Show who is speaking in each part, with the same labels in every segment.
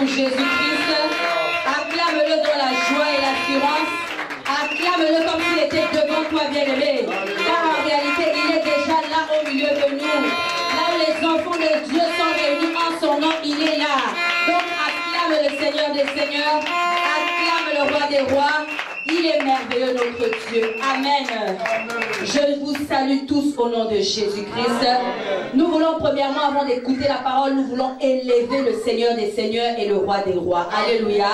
Speaker 1: Jésus-Christ, acclame-le dans la joie et l'assurance, acclame-le comme s'il était devant toi, bien-aimé, car en réalité, il est déjà là au milieu de nous, là où les enfants de Dieu sont réunis en son nom, il est là. Donc acclame le Seigneur des Seigneurs, acclame le Roi des Rois, il est merveilleux notre Dieu. Amen. Je vous salue tous au nom de Jésus-Christ. Nous voulons premièrement, avant d'écouter la parole, nous voulons élever le Seigneur des Seigneurs et le Roi des Rois. Alléluia.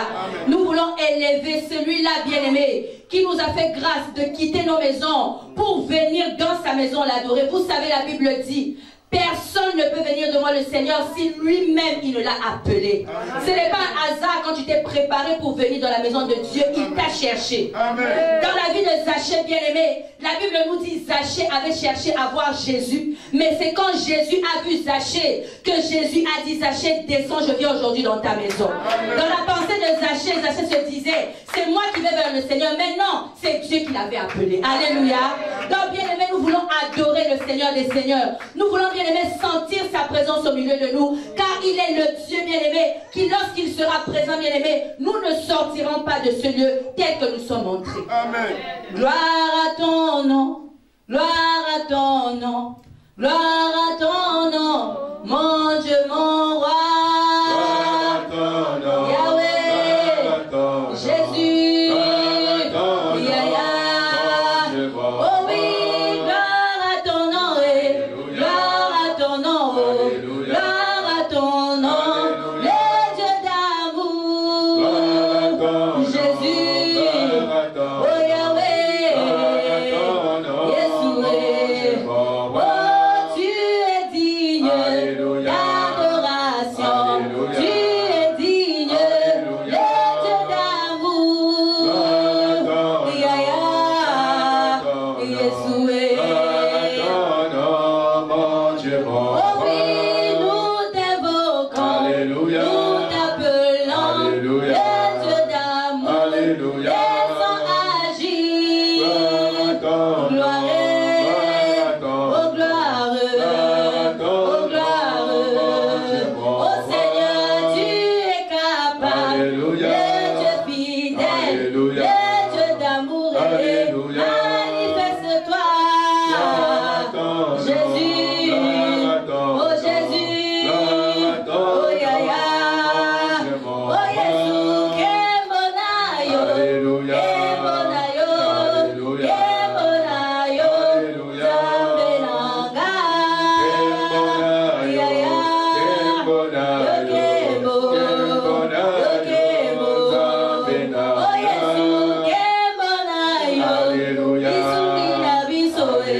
Speaker 1: Nous voulons élever celui-là bien-aimé qui nous a fait grâce de quitter nos maisons pour venir dans sa maison l'adorer. Vous savez, la Bible dit: personne ne peut venir devant le Seigneur si lui-même il ne l'a appelé. Ce n'est pas un hasard quand tu t'es préparé pour venir dans la maison de Dieu, il t'a cherché. Amen. Dans la vie de Zachée, bien-aimé, la Bible nous dit Zachée avait cherché à voir Jésus. Mais c'est quand Jésus a vu Zachée que Jésus a dit: Zachée, descends, je viens aujourd'hui dans ta maison. Amen. Dans la pensée de Zachée, Zachée se disait: c'est moi qui vais vers le Seigneur. Mais non, c'est Dieu qui l'avait appelé. Alléluia. Donc, bien-aimés, nous voulons adorer le Seigneur des Seigneurs. Nous voulons, bien-aimés, sentir sa présence au milieu de nous. Car il est le Dieu, bien-aimé, qui, lorsqu'il sera présent, bien-aimé, nous ne sortirons pas de ce lieu tel que nous sommes entrés.
Speaker 2: Amen.
Speaker 1: Gloire à ton nom. Gloire à ton nom. Gloire à ton nom. Mon Dieu, mon roi. Yahweh. Jésus. Oh oui, gloire à ton nom, gloire à ton nom, gloire à ton nom, les dieux d'amour, Jésus, oh Yahweh, Yeshua, oh tu es digne d'adoration, tu es digne, les dieux d'amour, Yahweh. Oh oui, nous t'invoquons, nous t'appelons, les dieux d'amour, laissons agir, gloire, oh gloire, oh gloire, oh Seigneur, tu es capable, le Dieu fidèle, le Dieu d'amour, manifeste-toi. Jésus, oh Jésus, oh Yahya, oh Yesu, Kemonayo, Kemonayo, Kemonayo, Zambenanga, Yahya, Yokemo, Yokemo, oh Yesu, Kemonayo, Isumina bisoe,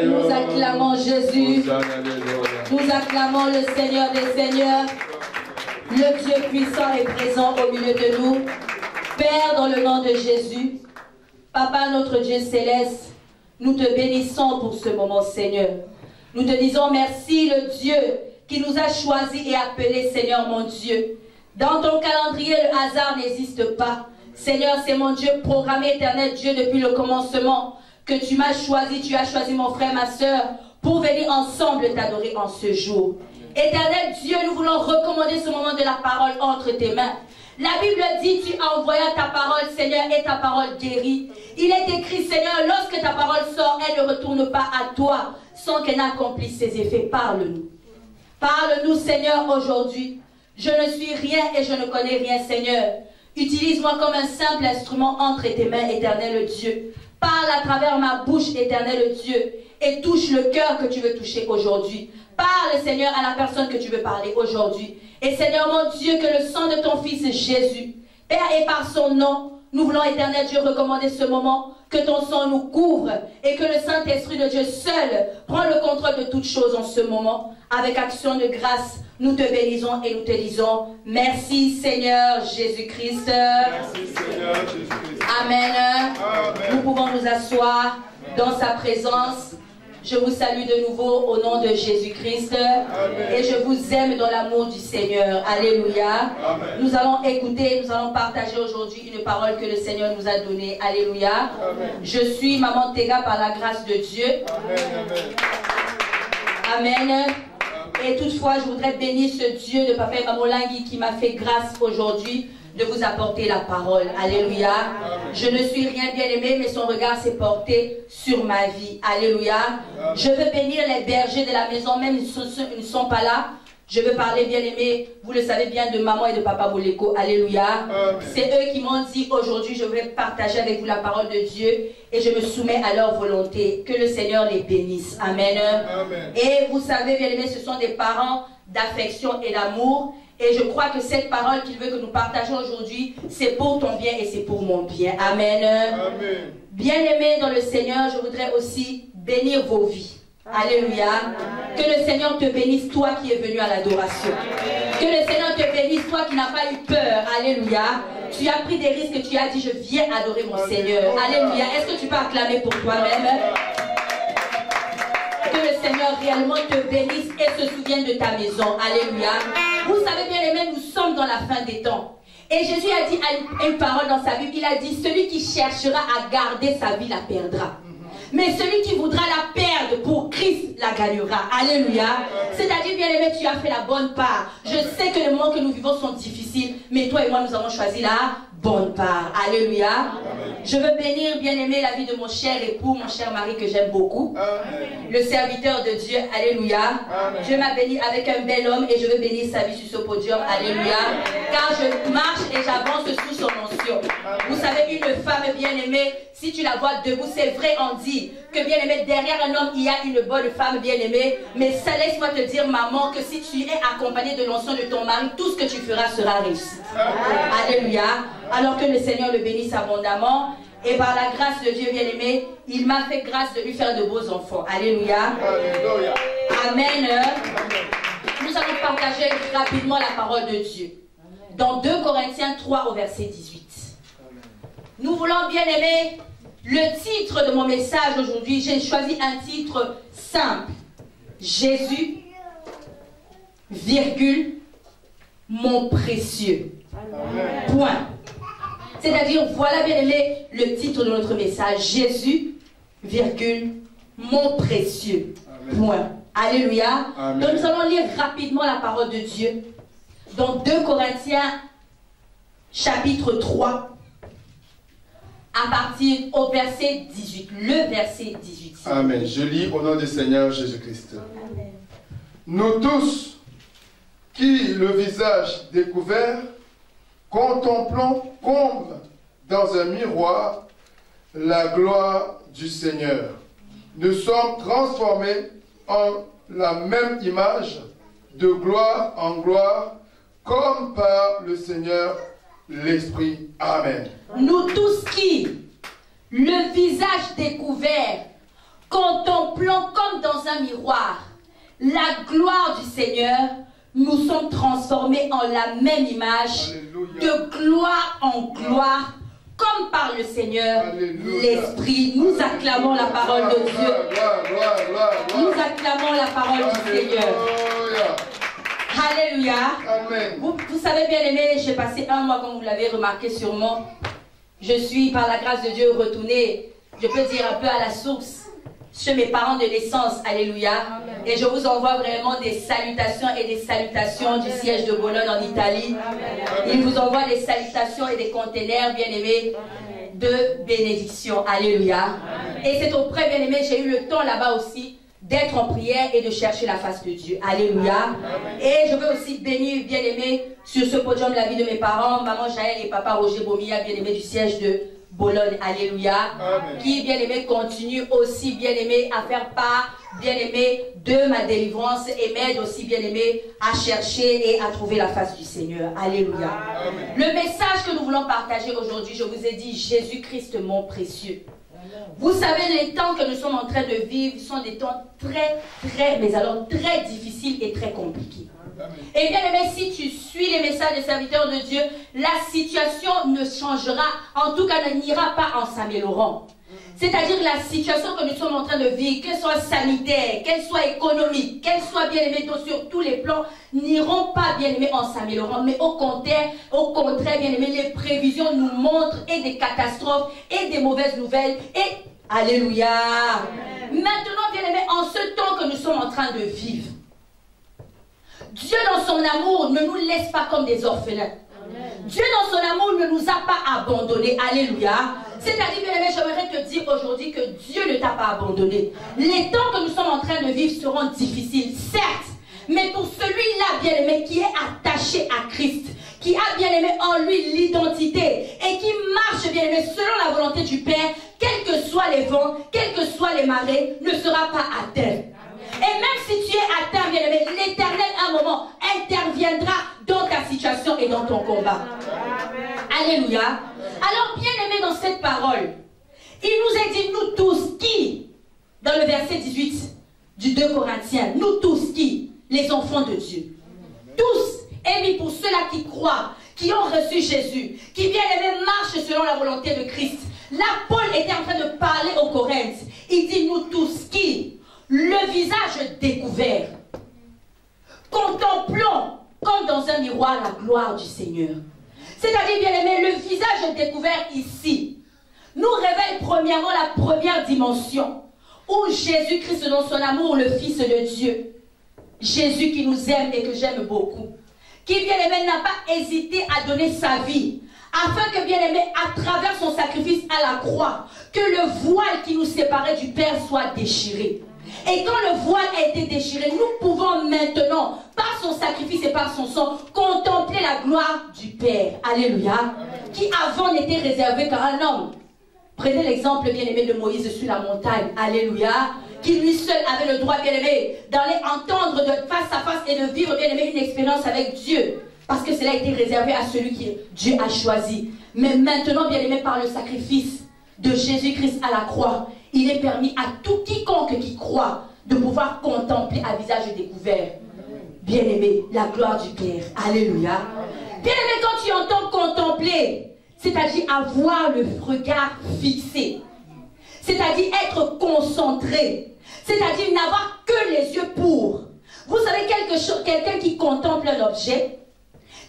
Speaker 1: Nous acclamons Jésus. Nous acclamons le Seigneur des Seigneurs. Le Dieu puissant est présent au milieu de nous. Père, dans le nom de Jésus, Papa, notre Dieu céleste, nous te bénissons pour ce moment, Seigneur. Nous te disons merci, le Dieu qui nous a choisis et appelés, Seigneur mon Dieu. Dans ton calendrier, le hasard n'existe pas. Seigneur, c'est mon Dieu programmé, éternel Dieu, depuis le commencement, que tu m'as choisi, tu as choisi mon frère, ma soeur, pour venir ensemble t'adorer en ce jour. Éternel Dieu, nous voulons recommander ce moment de la parole entre tes mains. La Bible dit, tu as envoyé ta parole, Seigneur, et ta parole guérit. Il est écrit, Seigneur, lorsque ta parole sort, elle ne retourne pas à toi, sans qu'elle n'accomplisse ses effets. Parle-nous. Parle-nous, Seigneur, aujourd'hui. Je ne suis rien et je ne connais rien, Seigneur. Utilise-moi comme un simple instrument entre tes mains, éternel Dieu. Parle à travers ma bouche, éternel Dieu, et touche le cœur que tu veux toucher aujourd'hui. Parle, Seigneur, à la personne que tu veux parler aujourd'hui. Et Seigneur, mon Dieu, que le sang de ton Fils Jésus, Père, et par son nom, nous voulons, éternel Dieu, recommander ce moment, que ton sang nous couvre et que le Saint-Esprit de Dieu seul prend le contrôle de toutes choses en ce moment. Avec action de grâce, nous te bénissons et nous te disons merci Seigneur Jésus-Christ.
Speaker 2: Merci Seigneur Jésus-Christ.
Speaker 1: Amen.
Speaker 2: Amen.
Speaker 1: Nous pouvons nous asseoir dans sa présence. Je vous salue de nouveau au nom de Jésus-Christ. Et je vous aime dans l'amour du Seigneur. Alléluia.
Speaker 2: Amen.
Speaker 1: Nous allons écouter, nous allons partager aujourd'hui une parole que le Seigneur nous a donnée. Alléluia.
Speaker 2: Amen.
Speaker 1: Je suis Maman Tega par la grâce de Dieu.
Speaker 2: Amen. Amen.
Speaker 1: Amen. Et toutefois, je voudrais bénir ce Dieu de Papa et Maman Langui qui m'a fait grâce aujourd'hui de vous apporter la parole. Alléluia. Je ne suis rien, bien-aimé, mais son regard s'est porté sur ma vie. Alléluia. Je veux bénir les bergers de la maison, même ils ne sont pas là. Je veux parler, bien-aimé, vous le savez bien, de maman et de papa Boleko. Alléluia. C'est eux qui m'ont dit, aujourd'hui, je vais partager avec vous la parole de Dieu et je me soumets à leur volonté. Que le Seigneur les bénisse. Amen.
Speaker 2: Amen.
Speaker 1: Et vous savez, bien-aimé, ce sont des parents d'affection et d'amour. Et je crois que cette parole qu'il veut que nous partageons aujourd'hui, c'est pour ton bien et c'est pour mon bien. Amen.
Speaker 2: Amen.
Speaker 1: Bien-aimés dans le Seigneur, je voudrais aussi bénir vos vies. Alléluia. Que le Seigneur te bénisse, toi qui es venu à l'adoration. Que le Seigneur te bénisse, toi qui n'as pas eu peur. Alléluia. Tu as pris des risques, tu as dit, je viens adorer mon Seigneur. Alléluia. Est-ce que tu peux acclamer pour toi-même? Que le Seigneur réellement te bénisse et se souvienne de ta maison. Alléluia. Vous savez bien aimés, nous sommes dans la fin des temps. Et Jésus a dit une parole dans sa Bible. Il a dit, celui qui cherchera à garder sa vie la perdra. Mais celui qui voudra la perdre pour Christ la gagnera. Alléluia. C'est-à-dire, bien aimé, tu as fait la bonne part. Je sais que les moments que nous vivons sont difficiles, mais toi et moi, nous avons choisi la bonne part. Alléluia. Amen. Je veux bénir, bien aimé, la vie de mon cher époux, mon cher mari que j'aime beaucoup. Amen. Le serviteur de Dieu. Alléluia. Amen. Dieu m'a béni avec un bel homme et je veux bénir sa vie sur ce podium. Alléluia. Car je marche et j'avance sous son onction. Vous savez, une femme bien aimée, si tu la vois debout, c'est vrai, on dit que bien aimé, derrière un homme, il y a une bonne femme bien aimée. Mais ça, laisse-moi te dire, maman, que si tu es accompagnée de l'onction de ton mari, tout ce que tu feras sera réussi. Alléluia. Alors que le Seigneur le bénisse abondamment. Et par la grâce de Dieu bien aimé, il m'a fait grâce de lui faire de beaux enfants. Alléluia. Alléluia. Amen. Nous allons partager rapidement la parole de Dieu. Dans 2 Corinthiens 3 au verset 18. Nous voulons bien aimer le titre de mon message aujourd'hui. J'ai choisi un titre simple. Jésus, virgule, mon précieux. Point. C'est-à-dire, voilà bien aimé le titre de notre message. Jésus, virgule, mon précieux. Point. Alléluia. Amen. Donc nous allons lire rapidement la parole de Dieu. Dans 2 Corinthiens, chapitre 3. À partir au verset 18, le verset 18.
Speaker 2: Amen. Je lis au nom du Seigneur Jésus-Christ. Nous tous, qui le visage découvert, contemplons comme dans un miroir la gloire du Seigneur. Nous sommes transformés en la même image, de gloire en gloire, comme par le Seigneur l'Esprit. Amen.
Speaker 1: Nous tous qui, le visage découvert, contemplons comme dans un miroir la gloire du Seigneur, nous sommes transformés en la même image, de gloire en gloire, comme par le Seigneur l'Esprit. Nous acclamons la parole de Dieu. Nous acclamons la parole du Seigneur. Alléluia. Vous savez bien aimé, j'ai passé un mois, comme vous l'avez remarqué sûrement. Je suis par la grâce de Dieu retournée, je peux dire un peu à la source, chez mes parents de naissance. Alléluia. Amen. Et je vous envoie vraiment des salutations et des salutations Amen. Du siège de Bologne en Italie. Amen. Il vous envoie des salutations et des containers bien aimés de bénédiction. Alléluia. Amen. Et c'est auprès bien aimé, j'ai eu le temps là-bas aussi d'être en prière et de chercher la face de Dieu. Alléluia. Amen. Et je veux aussi bénir, bien aimé, sur ce podium la vie de mes parents, maman Jaël et papa Roger Bomilla, bien aimé du siège de Bologne. Alléluia. Amen. Qui, bien aimé, continue aussi, bien aimé, à faire part, bien aimé, de ma délivrance et m'aide aussi, bien aimé, à chercher et à trouver la face du Seigneur. Alléluia. Amen. Le message que nous voulons partager aujourd'hui, je vous ai dit, Jésus-Christ, mon précieux. Vous savez, les temps que nous sommes en train de vivre sont des temps mais alors très difficiles et très compliqués. Et bien aimé, si tu suis les messages des serviteurs de Dieu, la situation ne changera, en tout cas n'ira pas en s'améliorant. C'est-à-dire la situation que nous sommes en train de vivre, qu'elle soit sanitaire, qu'elle soit économique, qu'elle soit bien aimée sur tous les plans, n'iront pas bien aimés en s'améliorant. Mais au contraire, bien aimé, les prévisions nous montrent et des catastrophes et des mauvaises nouvelles. Et alléluia. Amen. Maintenant, bien aimé, en ce temps que nous sommes en train de vivre, Dieu dans son amour ne nous laisse pas comme des orphelins. Dieu dans son amour ne nous a pas abandonnés. Alléluia. C'est-à-dire, bien-aimé, j'aimerais te dire aujourd'hui que Dieu ne t'a pas abandonné. Les temps que nous sommes en train de vivre seront difficiles, certes. Mais pour celui-là, bien-aimé, qui est attaché à Christ, qui a, bien-aimé, en lui l'identité et qui marche, bien-aimé, selon la volonté du Père, quels que soient les vents, quelles que soient les marées, ne sera pas atteint. Et même si tu es atteint, bien-aimé, l'Éternel, à un moment, interviendra dans ta situation et dans ton combat. Alléluia. Alors, bien-aimé, dans cette parole, il nous a dit, nous tous, qui, dans le verset 18 du 2 Corinthiens, nous tous, qui, les enfants de Dieu, tous, et pour ceux-là qui croient, qui ont reçu Jésus, qui, bien-aimé, marchent selon la volonté de Christ. Là, Paul était en train de parler aux Corinthes. Il dit, nous tous, qui, le visage découvert, contemplons comme dans un miroir la gloire du Seigneur. C'est-à-dire, bien-aimé, le visage découvert ici nous révèle premièrement la première dimension où Jésus-Christ dans son amour, le Fils de Dieu, Jésus qui nous aime et que j'aime beaucoup, qui, bien-aimé, n'a pas hésité à donner sa vie afin que, bien-aimé, à travers son sacrifice à la croix, que le voile qui nous séparait du Père soit déchiré. Et quand le voile a été déchiré, nous pouvons maintenant, par son sacrifice et par son sang, contempler la gloire du Père. Alléluia. Qui avant n'était réservé qu'à un homme. Prenez l'exemple bien-aimé de Moïse sur la montagne. Alléluia. Qui lui seul avait le droit, bien-aimé, d'aller entendre de face à face et de vivre, bien-aimé, une expérience avec Dieu. Parce que cela a été réservé à celui que Dieu a choisi. Mais maintenant, bien-aimé, par le sacrifice de Jésus-Christ à la croix, il est permis à tout quiconque qui croit de pouvoir contempler à visage découvert, bien-aimé, la gloire du Père. Alléluia. Bien-aimé, quand tu entends contempler, c'est-à-dire avoir le regard fixé, c'est-à-dire être concentré, c'est-à-dire n'avoir que les yeux pour. Vous savez, quelqu'un qui contemple un objet,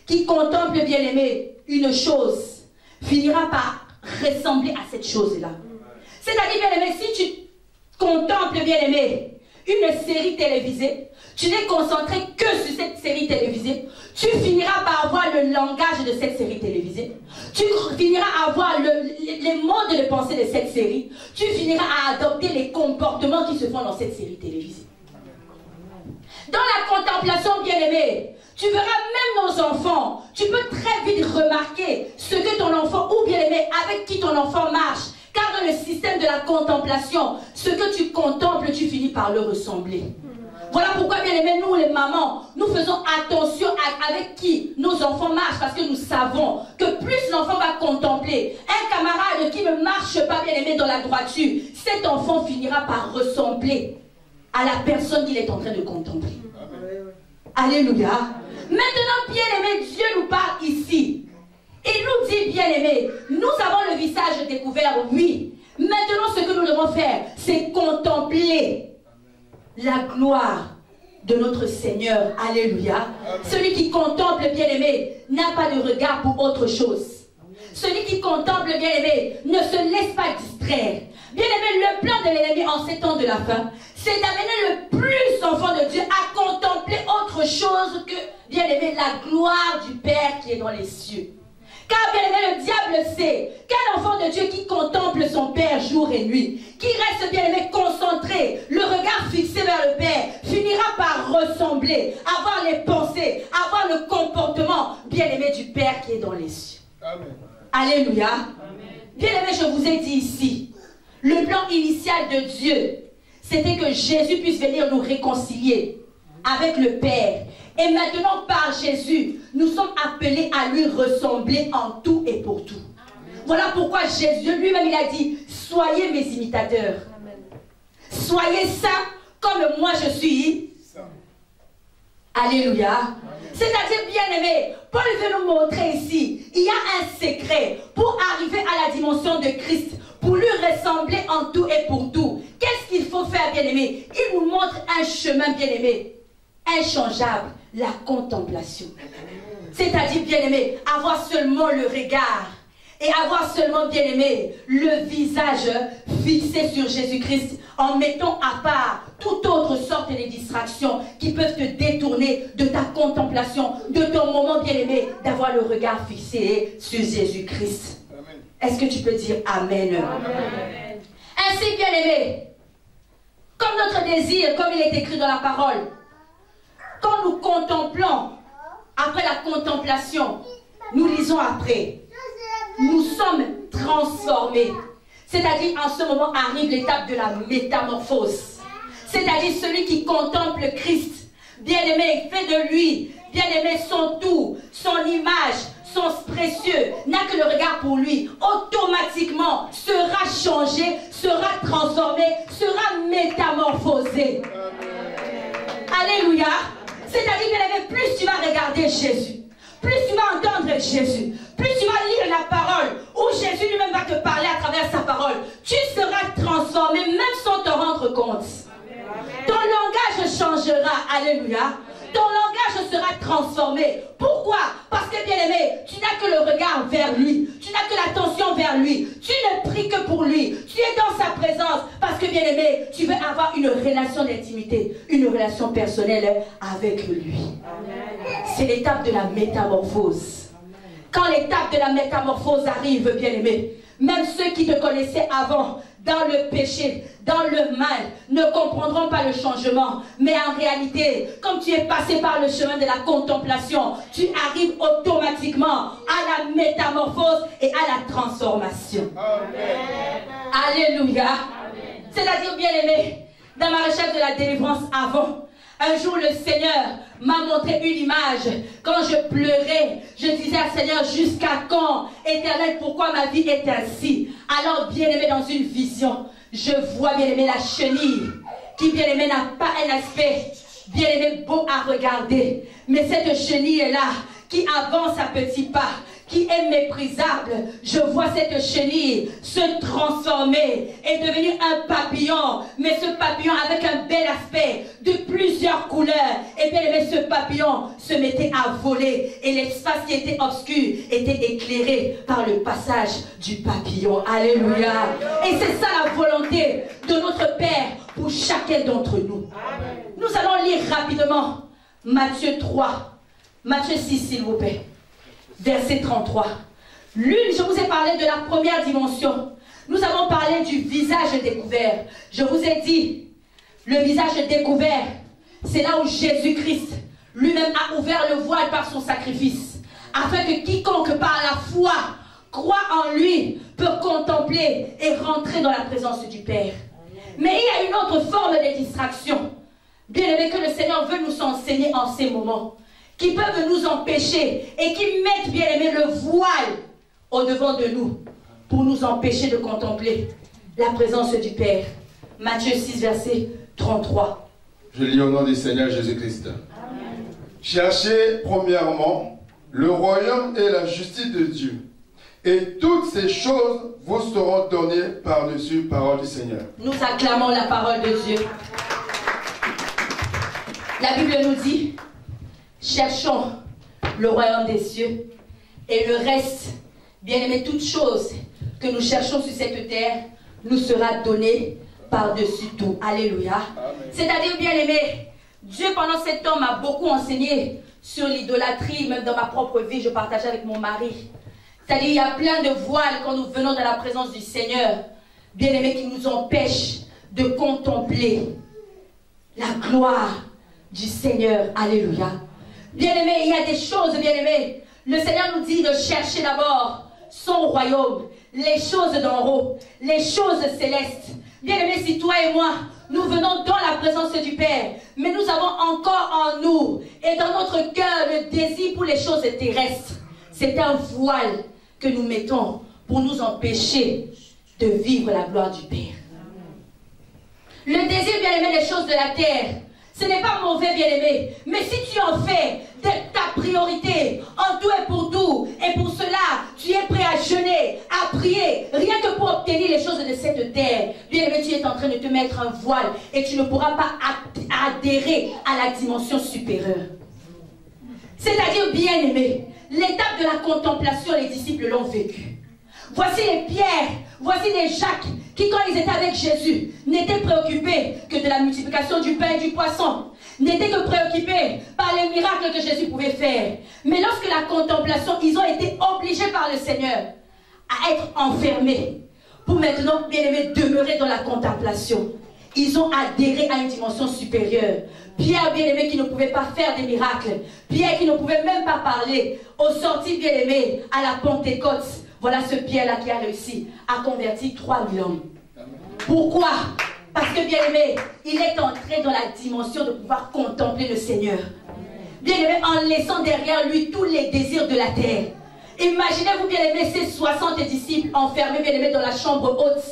Speaker 1: qui contemple, bien-aimé, une chose, finira par ressembler à cette chose-là. C'est-à-dire, bien-aimé, si tu contemples, bien-aimé, une série télévisée, tu n'es concentré que sur cette série télévisée, tu finiras par avoir le langage de cette série télévisée, tu finiras à avoir les modes de pensée de cette série, tu finiras à adopter les comportements qui se font dans cette série télévisée. Dans la contemplation, bien-aimé, tu verras même nos enfants, tu peux très vite remarquer ce que ton enfant, ou bien-aimé, avec qui ton enfant marche. Car dans le système de la contemplation, ce que tu contemples, tu finis par le ressembler. Voilà pourquoi, bien aimé, nous les mamans, nous faisons attention avec qui nos enfants marchent, parce que nous savons que plus l'enfant va contempler un camarade qui ne marche pas, bien aimé, dans la droiture, cet enfant finira par ressembler à la personne qu'il est en train de contempler. Alléluia. Maintenant, bien aimé, Dieu nous parle ici. Il nous dit, bien aimé, nous avons le visage découvert, oui. Maintenant, ce que nous devons faire, c'est contempler la gloire de notre Seigneur. Alléluia. Celui qui contemple, bien aimé, n'a pas de regard pour autre chose. Celui qui contemple, bien aimé, ne se laisse pas distraire. Bien aimé, le plan de l'ennemi en ces temps de la fin, c'est d'amener le plus enfant de Dieu à contempler autre chose que, bien aimé, la gloire du Père qui est dans les cieux. Car, bien aimé, le diable sait qu'un enfant de Dieu qui contemple son Père jour et nuit, qui reste, bien aimé, concentré, le regard fixé vers le Père, finira par ressembler, avoir les pensées, avoir le comportement, bien aimé, du Père qui est dans les cieux. Amen. Alléluia. Bien aimé, je vous ai dit ici, le plan initial de Dieu, c'était que Jésus puisse venir nous réconcilier avec le Père. Et maintenant, par Jésus, nous sommes appelés à lui ressembler en tout et pour tout. Voilà pourquoi Jésus lui-même, il a dit, soyez mes imitateurs. Soyez saints comme moi je suis. Alléluia. C'est-à-dire, bien aimé, Paul veut nous montrer ici, il y a un secret pour arriver à la dimension de Christ, pour lui ressembler en tout et pour tout. Qu'est-ce qu'il faut faire, bien aimé? Il nous montre un chemin, bien aimé, inchangeable, la contemplation. C'est-à-dire, bien aimé, avoir seulement le regard et avoir seulement, bien aimé, le visage fixé sur Jésus-Christ en mettant à part toute autre sorte de distractions qui peuvent te détourner de ta contemplation, de ton moment, bien aimé, d'avoir le regard fixé sur Jésus-Christ. Est-ce que tu peux dire Amen? Amen. Ainsi, bien aimé, comme notre désir, comme il est écrit dans la parole, quand nous contemplons, après la contemplation, nous lisons après, nous sommes transformés. C'est-à-dire, en ce moment arrive l'étape de la métamorphose. C'est-à-dire, celui qui contemple Christ, bien-aimé, fait de lui, bien-aimé, son tout, son image, son précieux, n'a que le regard pour lui, automatiquement sera changé, sera transformé, sera métamorphosé. Alléluia. C'est-à-dire, bien-aimé, plus tu vas regarder Jésus, plus tu vas entendre Jésus, plus tu vas lire la parole, où Jésus lui-même va te parler à travers sa parole, tu seras transformé même sans te rendre compte. Ton langage changera. Alléluia. Ton langage sera transformé. Pourquoi? Parce que, bien-aimé, tu n'as que le regard vers lui. Tu n'as que l'attention vers lui. Tu ne pries que pour lui. Tu es dans sa présence. Parce que, bien-aimé, tu veux avoir une relation d'intimité, une relation personnelle avec lui. C'est l'étape de la métamorphose. Quand l'étape de la métamorphose arrive, bien-aimé, même ceux qui te connaissaient avant, dans le péché, dans le mal, ne comprendront pas le changement. Mais en réalité, comme tu es passé par le chemin de la contemplation, tu arrives automatiquement à la métamorphose et à la transformation. Amen. Alléluia. C'est-à-dire, bien-aimé, dans ma recherche de la délivrance avant, un jour, le Seigneur m'a montré une image. Quand je pleurais, je disais à Seigneur, jusqu'à quand, Éternel, pourquoi ma vie est ainsi? Alors, bien-aimé, dans une vision, je vois, bien-aimé, la chenille, qui, bien-aimé, n'a pas un aspect, bien-aimé, beau à regarder. Mais cette chenille est là, qui avance à petits pas, qui est méprisable. Je vois cette chenille se transformer et devenir un papillon. Mais ce papillon avec un bel aspect de plusieurs couleurs. Et bien aimé, ce papillon se mettait à voler. Et l'espace qui était obscur était éclairé par le passage du papillon. Alléluia. Et c'est ça la volonté de notre Père pour chacun d'entre nous. Nous allons lire rapidement Matthieu 3. Matthieu 6, s'il vous plaît. Verset 33. L'une, je vous ai parlé de la première dimension. Nous avons parlé du visage découvert. Je vous ai dit, le visage découvert, c'est là où Jésus-Christ lui-même a ouvert le voile par son sacrifice, afin que quiconque par la foi croit en lui peut contempler et rentrer dans la présence du Père. Mais il y a une autre forme de distraction, bien aimé, que le Seigneur veut nous enseigner en ces moments, qui peuvent nous empêcher et qui mettent, bien aimé, le voile au-devant de nous pour nous empêcher de contempler la présence du Père. Matthieu 6, verset 33.
Speaker 2: Je lis au nom du Seigneur Jésus-Christ. Cherchez premièrement le royaume et la justice de Dieu, et toutes ces choses vous seront données par-dessus, parole du Seigneur.
Speaker 1: Nous acclamons la parole de Dieu. La Bible nous dit, cherchons le royaume des cieux et le reste, bien aimé, toutes choses que nous cherchons sur cette terre nous sera donné par-dessus tout. Alléluia. C'est-à-dire, bien aimé, Dieu pendant cet temps m'a beaucoup enseigné sur l'idolâtrie, même dans ma propre vie, je partageais avec mon mari. C'est-à-dire, il y a plein de voiles quand nous venons dans la présence du Seigneur, bien aimé, qui nous empêchent de contempler la gloire du Seigneur. Alléluia. Bien-aimé, il y a des choses, bien-aimé. Le Seigneur nous dit de chercher d'abord son royaume, les choses d'en haut, les choses célestes. Bien-aimé, si toi et moi, nous venons dans la présence du Père, mais nous avons encore en nous et dans notre cœur le désir pour les choses terrestres, c'est un voile que nous mettons pour nous empêcher de vivre la gloire du Père. Le désir, bien-aimé, des choses de la terre, ce n'est pas mauvais, bien-aimé, mais si tu en fais ta priorité en tout et pour tout, et pour cela, tu es prêt à jeûner, à prier, rien que pour obtenir les choses de cette terre, bien-aimé, tu es en train de te mettre un voile et tu ne pourras pas adhérer à la dimension supérieure. C'est-à-dire, bien-aimé, l'étape de la contemplation, les disciples l'ont vécu. Voici les Pierre, voici les Jacques, qui quand ils étaient avec Jésus, n'étaient préoccupés que de la multiplication du pain et du poisson, n'étaient que préoccupés par les miracles que Jésus pouvait faire. Mais lorsque la contemplation, ils ont été obligés par le Seigneur à être enfermés, pour maintenant, bien aimés, demeurer dans la contemplation. Ils ont adhéré à une dimension supérieure. Pierre, bien-aimé, qui ne pouvait pas faire des miracles. Pierre, qui ne pouvait même pas parler. Au sorti, bien-aimé, à la Pentecôte. Voilà ce Pierre-là qui a réussi à convertir 3000 hommes. Pourquoi? Parce que, bien-aimé, il est entré dans la dimension de pouvoir contempler le Seigneur. Bien-aimé, en laissant derrière lui tous les désirs de la terre. Imaginez-vous, bien-aimé, ces 60 disciples enfermés, bien-aimé, dans la chambre haute.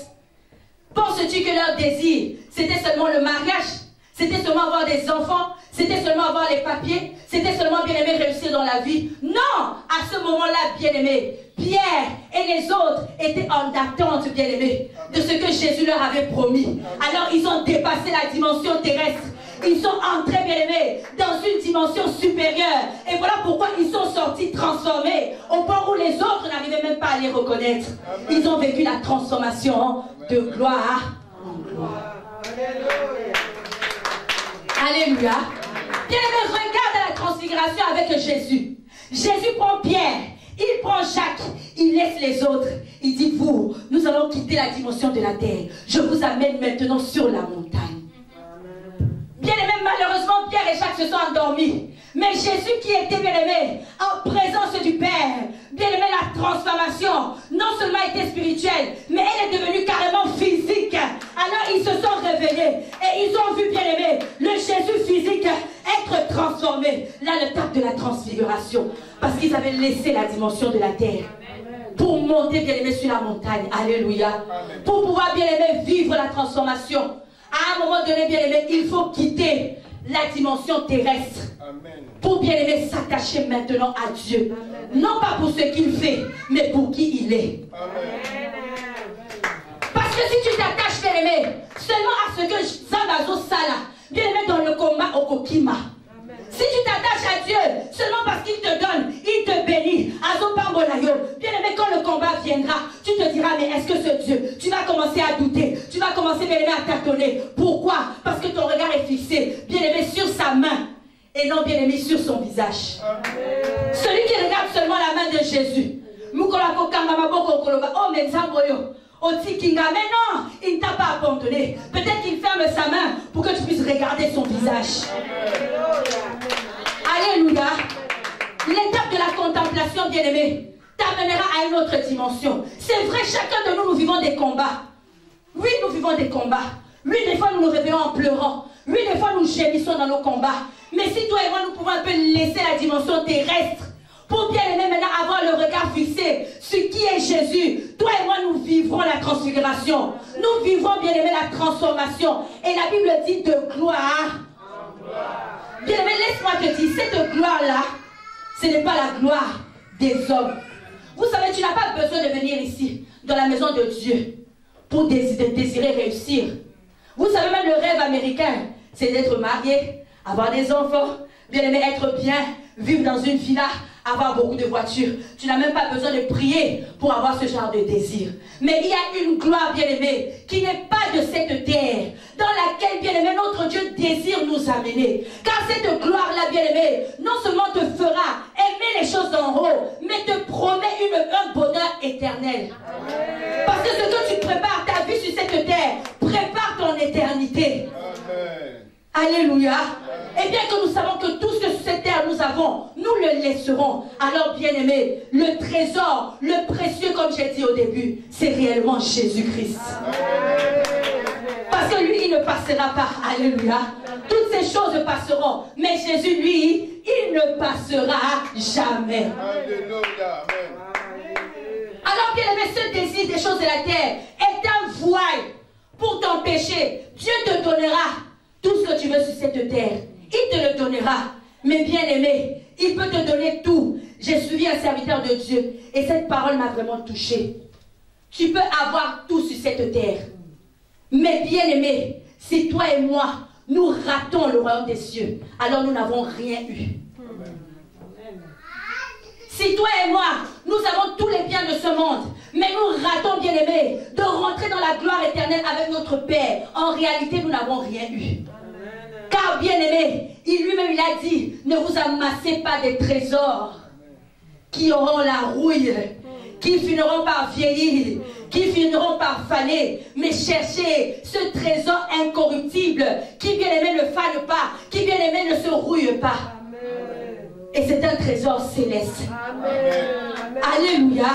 Speaker 1: Penses-tu que leur désir, c'était seulement le mariage? C'était seulement avoir des enfants? C'était seulement avoir les papiers? C'était seulement, bien-aimé, réussir dans la vie? Non! À ce moment-là, bien-aimé, Pierre et les autres étaient en attente, bien-aimé, de ce que Jésus leur avait promis. Alors, ils ont dépassé la dimension terrestre. Ils sont entrés, bien-aimés, dans une dimension supérieure. Et voilà pourquoi ils sont sortis transformés, au point où les autres n'arrivaient même pas à les reconnaître. Ils ont vécu la transformation de gloire en gloire. Alléluia. Bien-aimés, regarde la transfiguration avec Jésus. Jésus prend Pierre, il prend Jacques, il laisse les autres. Il dit, vous, nous allons quitter la dimension de la terre. Je vous amène maintenant sur la montagne. Bien-aimé, malheureusement, Pierre et Jacques se sont endormis. Mais Jésus qui était, bien-aimé, en présence du Père, bien-aimé, la transformation, non seulement était spirituelle, mais elle est devenue carrément physique. Alors ils se sont réveillés et ils ont vu, bien-aimé, le Jésus physique être transformé. Là, l'étape de la transfiguration. Parce qu'ils avaient laissé la dimension de la terre pour monter, bien-aimé, sur la montagne. Alléluia. Pour pouvoir, bien-aimé, vivre la transformation. À un moment donné, bien-aimé, il faut quitter la dimension terrestre. Amen. Pour, bien-aimé, s'attacher maintenant à Dieu. Amen. Non pas pour ce qu'il fait, mais pour qui il est. Amen. Parce que si tu t'attaches, bien-aimé, seulement à ce que Zambazo Sala, bien-aimé, dans le combat au Kokima. Si tu t'attaches à Dieu seulement parce qu'il te donne, il te bénit, bien aimé, quand le combat viendra, tu te diras, mais est-ce que ce Dieu, tu vas commencer à douter, tu vas commencer, bien aimé, à tâtonner. Pourquoi? Parce que ton regard est fixé, bien aimé, sur sa main et non, bien aimé, sur son visage. Amen. Celui qui regarde seulement la main de Jésus, mais non, il ne t'a pas abandonné. Peut-être qu'il ferme sa main pour que tu puisses regarder son visage. Alléluia. L'étape de la contemplation, bien-aimé, t'amènera à une autre dimension. C'est vrai, chacun de nous, nous vivons des combats. Oui, nous vivons des combats. Oui, des fois, nous nous réveillons en pleurant. Oui, des fois, nous gémissons dans nos combats. Mais si toi et moi, nous pouvons un peu laisser la dimension terrestre pour bien aimer maintenant avoir le regard fixé sur qui est Jésus. Toi et moi, nous vivrons la transfiguration. Nous vivrons, bien aimé, la transformation. Et la Bible dit de gloire. Bien aimé, laisse-moi te dire, cette gloire-là, ce n'est pas la gloire des hommes. Vous savez, tu n'as pas besoin de venir ici, dans la maison de Dieu, pour désirer réussir. Vous savez, même le rêve américain, c'est d'être marié, avoir des enfants, bien aimé, être bien, vivre dans une villa, avoir beaucoup de voitures. Tu n'as même pas besoin de prier pour avoir ce genre de désir. Mais il y a une gloire, bien-aimée, qui n'est pas de cette terre, dans laquelle, bien-aimé, notre Dieu désire nous amener. Car cette gloire-là, bien-aimé, non seulement te fera aimer les choses d'en haut, mais te promet un bonheur éternel. Amen. Parce que ce que tu prépares, ta vie sur cette terre, prépare ton éternité. Amen. Alléluia. Et bien que nous savons que tout ce que sur cette terre nous avons, nous le laisserons. Alors, bien-aimé, le trésor, le précieux, comme j'ai dit au début, c'est réellement Jésus-Christ. Parce que lui, il ne passera pas. Alléluia. Toutes ces choses passeront. Mais Jésus, lui, il ne passera jamais. Alléluia. Alors, bien-aimé, ce désir des choses de la terre est un voile pour t'empêcher. Dieu te donnera tout ce que tu veux sur cette terre. Il te le donnera. Mais bien aimé, il peut te donner tout. J'ai suivi un serviteur de Dieu et cette parole m'a vraiment touchée. Tu peux avoir tout sur cette terre. Mais bien aimé, si toi et moi, nous ratons le royaume des cieux, alors nous n'avons rien eu. Si toi et moi, nous avons tous les biens de ce monde, mais nous ratons, bien-aimés, de rentrer dans la gloire éternelle avec notre Père. En réalité, nous n'avons rien eu. Car, bien-aimé, il lui-même, il a dit, ne vous amassez pas des trésors qui auront la rouille, qui finiront par vieillir, qui finiront par faner, mais cherchez ce trésor incorruptible, qui, bien-aimé, ne fane pas, qui, bien-aimé, ne se rouille pas. Et c'est un trésor céleste. Amen. Alléluia.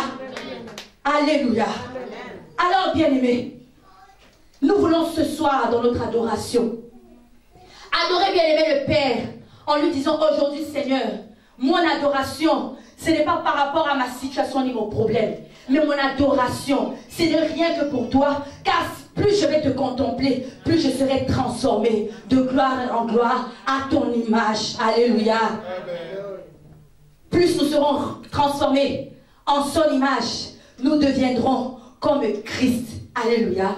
Speaker 1: Alléluia. Alors, bien-aimés, nous voulons ce soir, dans notre adoration, adorer, bien-aimé, le Père, en lui disant aujourd'hui, Seigneur, mon adoration, ce n'est pas par rapport à ma situation ni mon problème, mais mon adoration, ce n'est rien que pour toi, car plus je vais te contempler, plus je serai transformé de gloire en gloire à ton image. Alléluia. Plus nous serons transformés en son image, nous deviendrons comme Christ. Alléluia.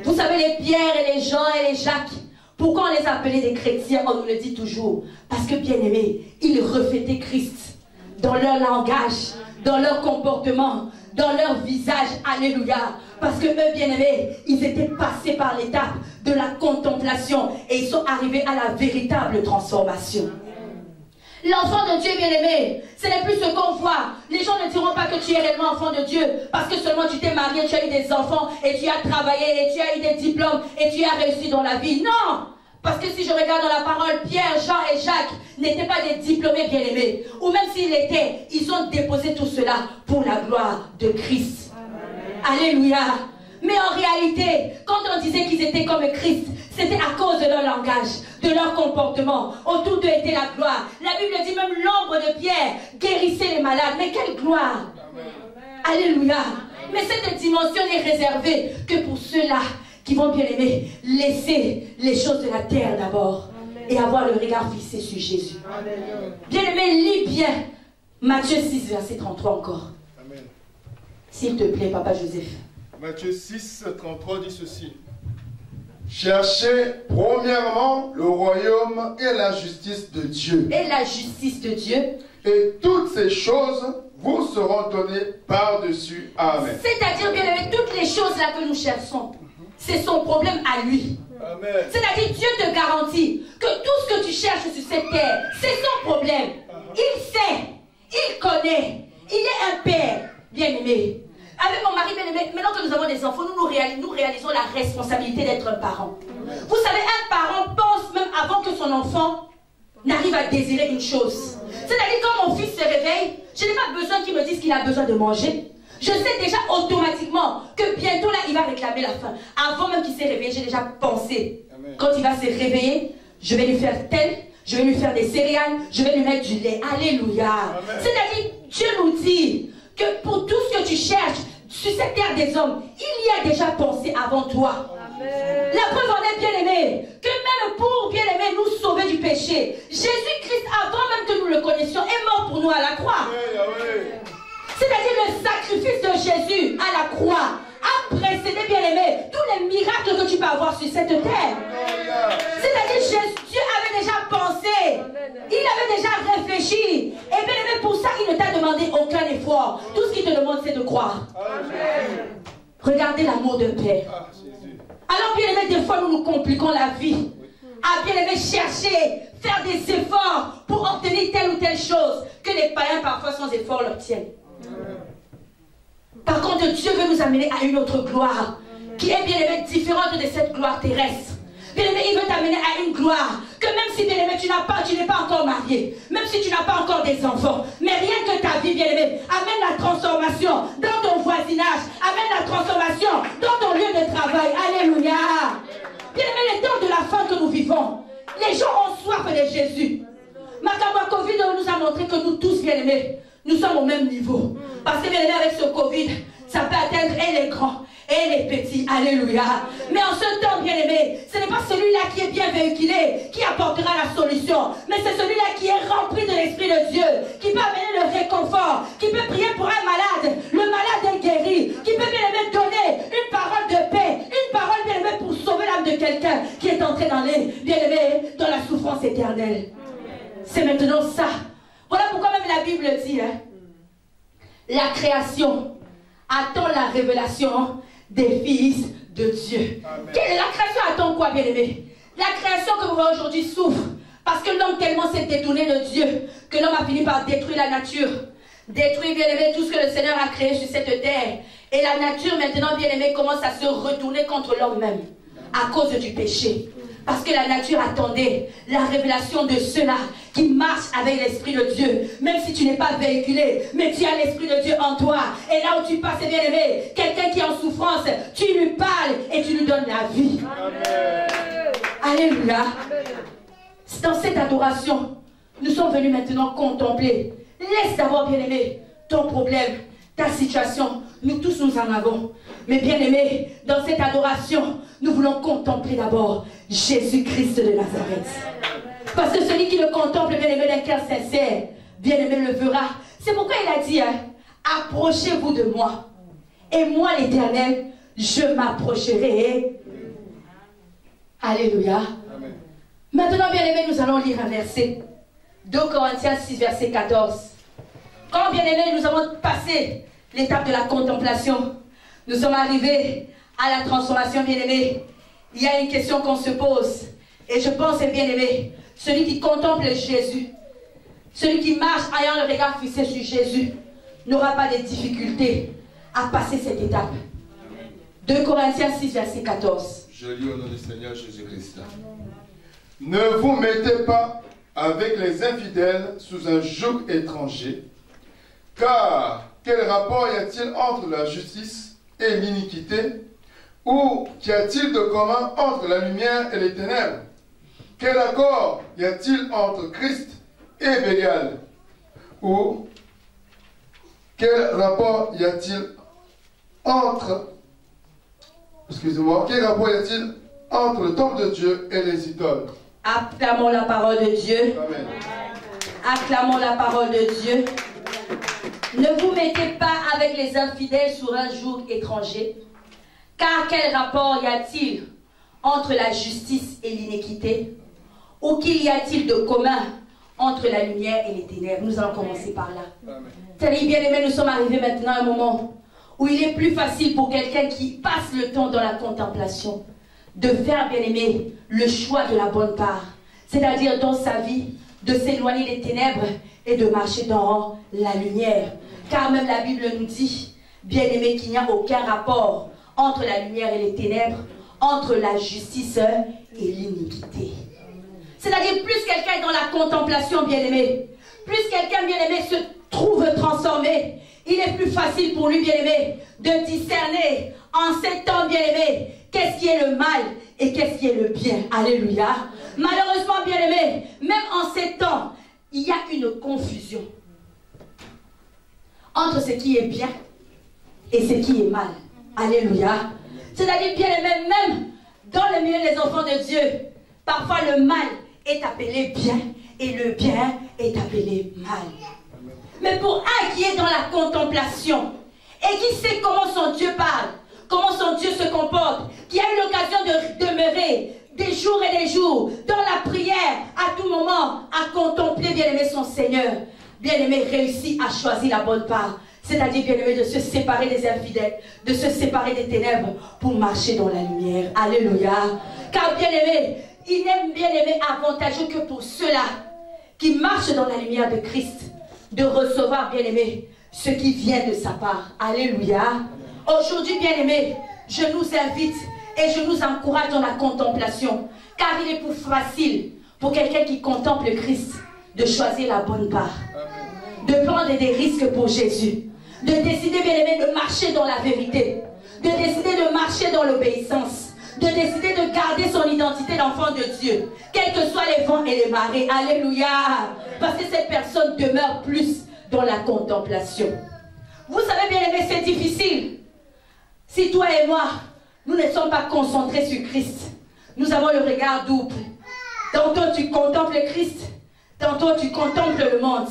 Speaker 1: Vous savez, les Pierre et les Jean et les Jacques, pourquoi on les appelait des chrétiens? On nous le dit toujours. Parce que, bien aimés, ils reflétaient Christ dans leur langage, dans leur comportement, dans leur visage. Alléluia. Parce que eux, bien aimés, ils étaient passés par l'étape de la contemplation et ils sont arrivés à la véritable transformation. L'enfant de Dieu, bien-aimé, ce n'est plus ce qu'on voit. Les gens ne diront pas que tu es réellement enfant de Dieu parce que seulement tu t'es marié, tu as eu des enfants et tu as travaillé et tu as eu des diplômes et tu as réussi dans la vie. Non! Parce que si je regarde dans la parole, Pierre, Jean et Jacques n'étaient pas des diplômés bien-aimés. Ou même s'ils l'étaient, ils ont déposé tout cela pour la gloire de Christ. Amen. Alléluia! Mais en réalité, quand on disait qu'ils étaient comme Christ, c'était à cause de leur langage, de leur comportement. Autour d'eux était la gloire. La Bible dit même l'ombre de Pierre guérissait les malades. Mais quelle gloire! Amen. Alléluia! Mais cette dimension n'est réservée que pour ceux-là qui vont bien aimer laisser les choses de la terre d'abord et avoir le regard fixé sur Jésus. Bien aimé, lis bien Matthieu 6, verset 33 encore. S'il te plaît, Papa Joseph.
Speaker 2: Matthieu 6, 33 dit ceci. Cherchez premièrement le royaume et la justice de Dieu.
Speaker 1: Et la justice de Dieu.
Speaker 2: Et toutes ces choses vous seront données par-dessus. Amen.
Speaker 1: C'est-à-dire, bien aimé, toutes les choses là que nous cherchons, c'est son problème à lui. C'est-à-dire, Dieu te garantit que tout ce que tu cherches sur cette terre, c'est son problème. Il sait, il connaît, il est un père bien-aimé. Avec mon mari bien-aimé, maintenant que nous avons des enfants, nous réalisons la responsabilité d'être un parent. Vous savez, un parent pense même avant que son enfant n'arrive à désirer une chose. C'est-à-dire, quand mon fils se réveille, je n'ai pas besoin qu'il me dise qu'il a besoin de manger. Je sais déjà automatiquement que bientôt là, il va réclamer la faim. Avant même qu'il s'est réveillé, j'ai déjà pensé. Amen. Quand il va se réveiller, je vais lui faire tel, je vais lui faire des céréales, je vais lui mettre du lait. Alléluia. C'est-à-dire, Dieu nous dit que pour tout ce que tu cherches sur cette terre des hommes, il y a déjà pensé avant toi. Amen. La preuve en est, bien aimé, que même pour bien aimé nous sauver du péché, Jésus-Christ, avant même que nous le connaissions, est mort pour nous à la croix. Amen. C'est-à-dire le sacrifice de Jésus à la croix a précédé, bien aimé, tous les miracles que tu peux avoir sur cette terre. C'est-à-dire Dieu avait déjà pensé, il avait déjà réfléchi. Et bien aimé, pour ça, il ne t'a demandé aucun effort. Tout ce qu'il te demande, c'est de croire. Amen. Regardez l'amour de Père. Alors, bien aimé, des fois, nous nous compliquons la vie. À bien aimé, chercher, faire des efforts pour obtenir telle ou telle chose que les païens, parfois, sans effort, l'obtiennent. Par contre, Dieu veut nous amener à une autre gloire qui est bien aimé différente de cette gloire terrestre. Bien aimé, il veut t'amener à une gloire que même si bien aimé tu n'es pas encore marié, même si tu n'as pas encore des enfants, mais rien que ta vie, bien aimé, amène la transformation dans ton voisinage, amène la transformation dans ton lieu de travail. Alléluia. Bien aimé, les temps de la fin que nous vivons, les gens ont soif de Jésus. Makamwa Covid nous a montré que nous tous, bien aimés, nous sommes au même niveau. Parce que bien aimé, avec ce Covid, ça peut atteindre et les grands et les petits. Alléluia. Mais en ce temps, bien aimé, ce n'est pas celui-là qui est bien véhiculé qui apportera la solution. Mais c'est celui-là qui est rempli de l'Esprit de Dieu, qui peut amener le réconfort, qui peut prier pour un malade. Le malade est guéri, qui peut bien aimé donner une parole de paix, une parole bien aimé pour sauver l'âme de quelqu'un qui est entré dans dans la souffrance éternelle. C'est maintenant ça. Voilà pourquoi même la Bible dit, la création attend la révélation des fils de Dieu. La création attend quoi, bien-aimé? La création que vous voyez aujourd'hui souffre parce que l'homme tellement s'est détourné de Dieu que l'homme a fini par détruire la nature. Détruire, bien-aimé, tout ce que le Seigneur a créé sur cette terre. Et la nature, maintenant, bien-aimé, commence à se retourner contre l'homme même à cause du péché. Parce que la nature attendait la révélation de ceux-là qui marchent avec l'Esprit de Dieu. Même si tu n'es pas véhiculé, mais tu as l'Esprit de Dieu en toi. Et là où tu passes, bien aimé, quelqu'un qui est en souffrance, tu lui parles et tu lui donnes la vie. Amen. Alléluia. Dans cette adoration, nous sommes venus maintenant contempler. Laisse d'abord, bien aimé, ton problème, ta situation. Nous tous, nous en avons. Mais bien aimé, dans cette adoration, nous voulons contempler d'abord Jésus-Christ de Nazareth. Parce que celui qui le contemple, bien aimé, d'un cœur sincère, bien aimé, le verra. C'est pourquoi il a dit, approchez-vous de moi. Et moi, l'Éternel, je m'approcherai. Alléluia. Amen. Maintenant, bien aimé, nous allons lire un verset. 2 Corinthiens 6, verset 14. Quand, bien aimé, nous avons passé l'étape de la contemplation, nous sommes arrivés à la transformation, bien aimé. Il y a une question qu'on se pose. Et je pense, bien aimé, celui qui contemple Jésus, celui qui marche ayant le regard fixé sur Jésus, n'aura pas de difficulté à passer cette étape. 2 Corinthiens 6, verset 14.
Speaker 2: Je lis au nom du Seigneur Jésus-Christ. Ne vous mettez pas avec les infidèles sous un joug étranger, car quel rapport y a-t-il entre la justice et l'iniquité? Ou qu'y a-t-il de commun entre la lumière et les ténèbres? Quel accord y a-t-il entre Christ et Bélial? Ou quel rapport y a-t-il entre... Excusez-moi, quel rapport y a-t-il entre le temple de Dieu et les idoles?
Speaker 1: Acclamons la parole de Dieu.
Speaker 2: Amen.
Speaker 1: Acclamons la parole de Dieu. Ne vous mettez pas avec les infidèles sur un joug étranger, car quel rapport y a-t-il entre la justice et l'iniquité? Ou qu'il y a-t-il de commun entre la lumière et les ténèbres? Nous allons commencer par là. C'est-à-dire, bien aimé, nous sommes arrivés maintenant à un moment où il est plus facile pour quelqu'un qui passe le temps dans la contemplation de faire, bien aimé, le choix de la bonne part. C'est-à-dire dans sa vie, de s'éloigner des ténèbres et de marcher dans la lumière. Car même la Bible nous dit, bien aimé, qu'il n'y a aucun rapport entre la lumière et les ténèbres, entre la justice et l'iniquité. C'est-à-dire, plus quelqu'un est dans la contemplation, bien aimé, plus quelqu'un, bien aimé, se trouve transformé, il est plus facile pour lui, bien aimé, de discerner en ces temps, bien aimé, qu'est-ce qui est le mal et qu'est-ce qui est le bien. Alléluia. Malheureusement, bien aimé, même en ces temps, il y a une confusion entre ce qui est bien et ce qui est mal. Alléluia. C'est-à-dire, bien aimé, même dans le milieu des enfants de Dieu, parfois le mal est appelé bien et le bien est appelé mal. Mais pour un qui est dans la contemplation et qui sait comment son Dieu parle, comment son Dieu se comporte, qui a eu l'occasion de demeurer des jours et des jours dans la prière, à tout moment, à contempler, bien aimé, son Seigneur, bien aimé, réussit à choisir la bonne part. C'est-à-dire, bien aimé, de se séparer des infidèles, de se séparer des ténèbres pour marcher dans la lumière. Alléluia. Car, bien aimé, il n'est, bien aimé, avantageux que pour ceux-là qui marchent dans la lumière de Christ, de recevoir, bien aimé, ce qui vient de sa part. Alléluia. Aujourd'hui, bien aimé, je nous invite et je nous encourage dans la contemplation, car il est plus facile pour quelqu'un qui contemple Christ de choisir la bonne part, de prendre des risques pour Jésus, de décider, bien aimé, de marcher dans la vérité, de décider de marcher dans l'obéissance, de décider de garder son identité d'enfant de Dieu, quels que soient les vents et les marées. Alléluia. Parce que cette personne demeure plus dans la contemplation. Vous savez, bien aimé, c'est difficile. Si toi et moi, nous ne sommes pas concentrés sur Christ, nous avons le regard double. Tantôt tu contemples Christ, tantôt tu contemples le monde.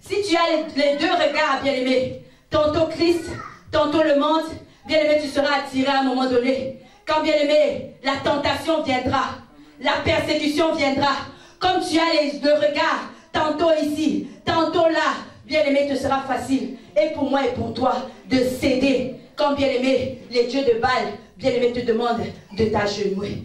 Speaker 1: Si tu as les deux regards, bien aimé, tantôt Christ, tantôt le monde, bien aimé, tu seras attiré à un moment donné. Quand, bien aimé, la tentation viendra, la persécution viendra, comme tu as les deux regards, tantôt ici, tantôt là, bien-aimé, te sera facile, et pour moi et pour toi, de céder. Quand, bien-aimé, les dieux de Baal, bien-aimé, te demandent de t'agenouiller.